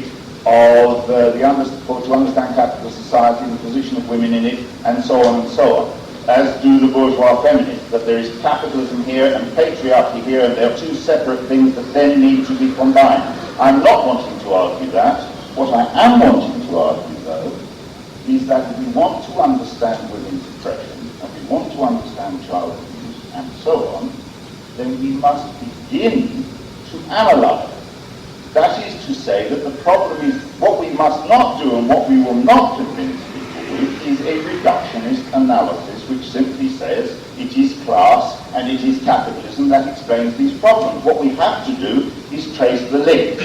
of to understand capitalist society, the position of women in it, and so on and so on, as do the bourgeois feminists, that there is capitalism here and patriarchy here, and they're two separate things that then need to be combined. I'm not wanting to argue that. What I am wanting to argue, though, is that if we want to understand women's oppression, and we want to understand child abuse, and so on, then we must begin to analyse. That is to say that the problem is, what we must not do and what we will not convince people with is a reductionist analysis which simply says it is class and it is capitalism that explains these problems. What we have to do is trace the link,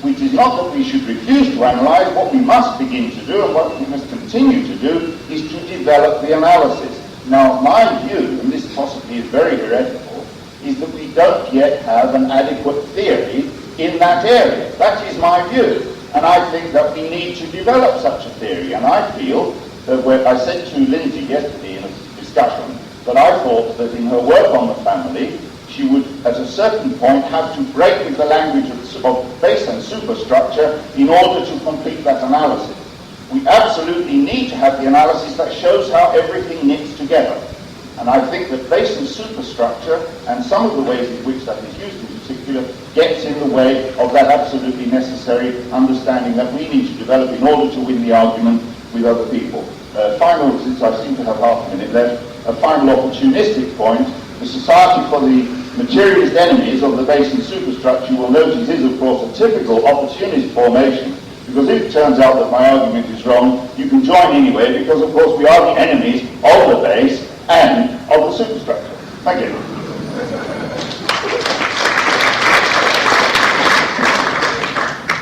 which is not that we should refuse to analyse. What we must begin to do and what we must continue to do is to develop the analysis. Now, my view, and this possibly is very heretical, is that we don't yet have an adequate theory in that area. That is my view. And I think that we need to develop such a theory. And I feel that I said to Lindsay yesterday in a discussion that I thought that in her work on the family, she would, at a certain point, have to break with the language of base and superstructure in order to complete that analysis. We absolutely need to have the analysis that shows how everything knits together. And I think that base and superstructure, and some of the ways in which that is used in particular, gets in the way of that absolutely necessary understanding that we need to develop in order to win the argument with other people. Final, since I seem to have half a minute left, a final opportunistic point. The Society for the Materialist Enemies of the Base and Superstructure will notice is, of course, a typical opportunist formation, because if it turns out that my argument is wrong, you can join anyway, because, of course, we are the enemies of the base and of the superstructure. Thank you.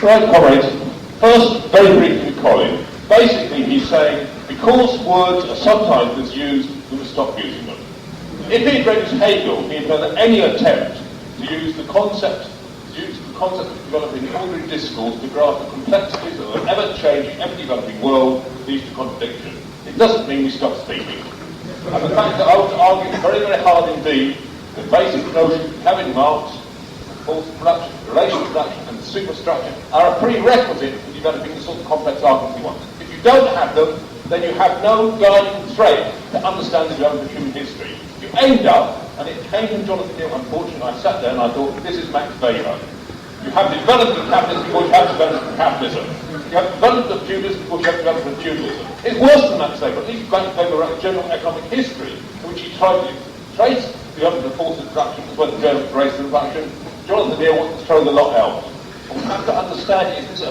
Right, comrades. First, very briefly, Colin. Basically, he's saying, because words are sometimes misused, we must stop using them. If he'd read Hegel, he'd know that any attempt to use the concept of developing ordinary discourse to grasp the complexities of an ever-changing, ever-developing world leads to contradiction. It doesn't mean we stop speaking. And the fact that I would argue very, very hard indeed the basic notions we have in Marx, force production, relation production, and superstructure are a prerequisite for developing the sort of complex arguments we want. If you don't have them, then you have no guiding thread to understand the development of human history. You end up, and it came from Jonathan Hill, unfortunately, I sat there and I thought, this is Max Weber. You have development of capitalism before you have development of capitalism. You have development of feudalism before you have development of feudalism. It's worse than Max Weber. At least Max Weber wrote a general economic history in which he tried to trace the development of forces of production as well as the development of race and production. Jonathan Hill wants to throw the lot out. What we have to understand is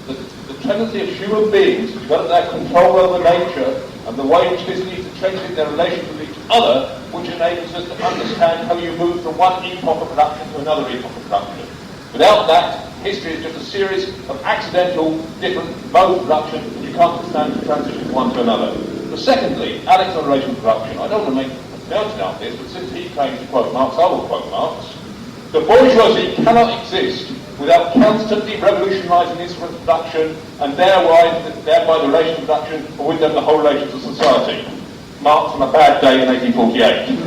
the tendency of human beings to develop their control over nature and the way in which this leads to changing their relations with each other, which enables us to understand how you move from one epoch of production to another epoch of production. Without that, history is just a series of accidental, different modes of production, and you can't understand the transition from one to another. But secondly, Alex on relation to production. I don't want to make a mountain out of this, but since he claims to quote Marx, I will quote Marx. The bourgeoisie cannot exist without constantly revolutionising instruments of production and thereby the relations of production, and with them the whole relations of society. Marx on a bad day in 1848.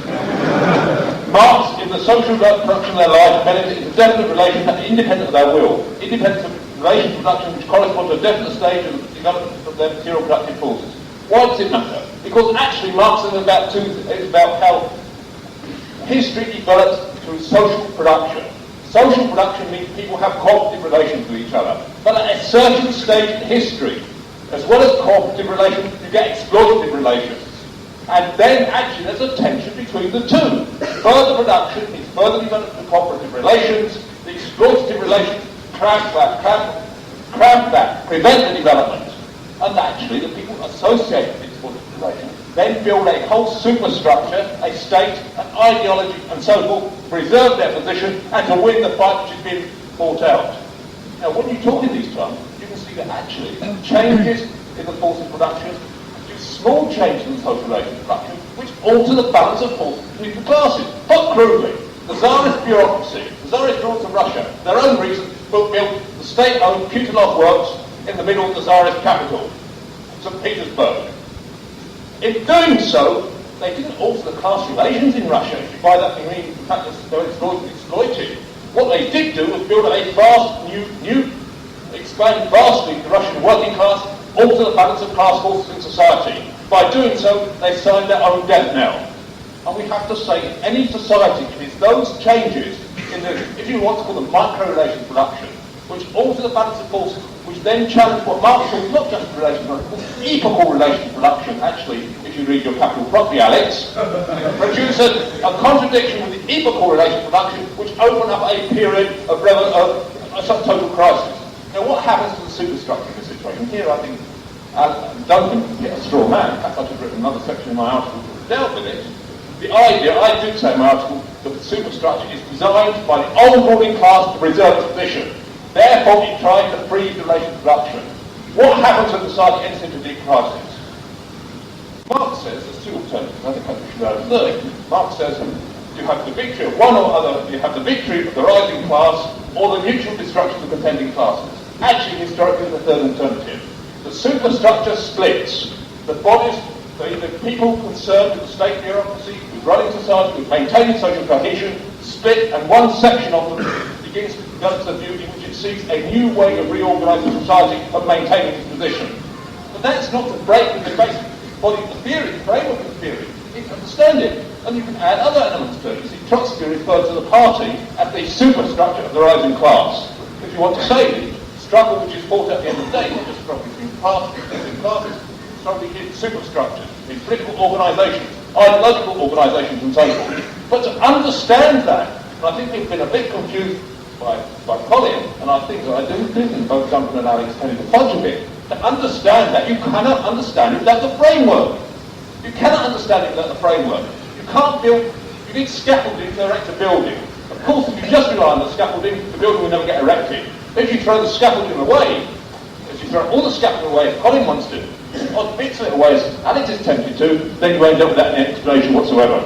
Marx, in the social production of their life, benefit is a definite relation independent of their will. Independent of relations of production which correspond to a definite stage of the development of their material productive forces. Why does it matter? Because actually Marxism is about how history develops through social production. Social production means people have cooperative relations with each other. But at a certain stage in history, as well as cooperative relations, you get exploitative relations. And then actually there's a tension between the two. Further production is further development of cooperative relations. The exploitative relations cramp that, prevent the development. And actually the people associated with exploitative relations then build a whole superstructure, a state, an ideology, and so forth, to preserve their position and to win the fight which has been fought out. Now, when you talk in these terms, you can see that actually changes in the force of production do small changes in the social relations of production, which alter the balance of forces between the classes. Put crudely, the Tsarist bureaucracy, the Tsarist rulers of Russia, their own reasons, built the state-owned Putilov works in the middle of the Tsarist capital, St. Petersburg. In doing so, they didn't alter the class relations in Russia. If you buy that, you mean the fact that they're exploited. What they did do was build a vast new expand vastly the Russian working class, alter the balance of class forces in society. By doing so, they sign their own death knell. And we have to say, in any society, it is those changes, in the, if you want to call them micro-relation production, which alter the balance of forces, which then challenge what Marx calls not just relation production, epochal relation production. Actually, if you read your Capital properly, Alex, produce a contradiction with the epochal relation production, which open up a period of total crisis. Now, what happens to the superstructure in this situation? Here, I think Duncan hit a straw man. In fact, I have written another section in my article that dealt with it. The idea, I do say in my article, that the superstructure is designed by the old ruling class to preserve its position. Therefore, it tries to freeze relation production. What happens when society enters into deep crisis? Marx says there's two alternatives. I think I should have learned. Marx says you have the victory of one or other, you have the victory of the rising class or the mutual destruction of the contending classes. Actually, historically, the third alternative. The superstructure splits. The bodies, the people concerned with the state bureaucracy, with running society, with maintaining social cohesion, split, and one section of them begins to develop the view in which it seeks a new way of reorganising society and maintaining its position. But that's not to break with the basic body of the theory, the framework of the theory. You can understand it, and you can add other elements to it. You see, Trotsky referred to the party as the superstructure of the rising class. If you want to say the struggle which is fought at the end of the day, not just struggle between classes, struggle between superstructures, in political organisations, ideological organisations and so forth. But to understand that, and I think we've been a bit confused by Colin, and I think that I do think both Duncan and Alex tended to fudge a bit. To understand that, you cannot understand it without the framework. You cannot understand it without the framework. You can't build, you need scaffolding to erect a building. Of course, if you just rely on the scaffolding, the building will never get erected. If you throw the scaffolding away, if you throw all the scaffolding away, as Colin wants to, or bits of it away as Alex is tempted to, then you end up without any explanation whatsoever.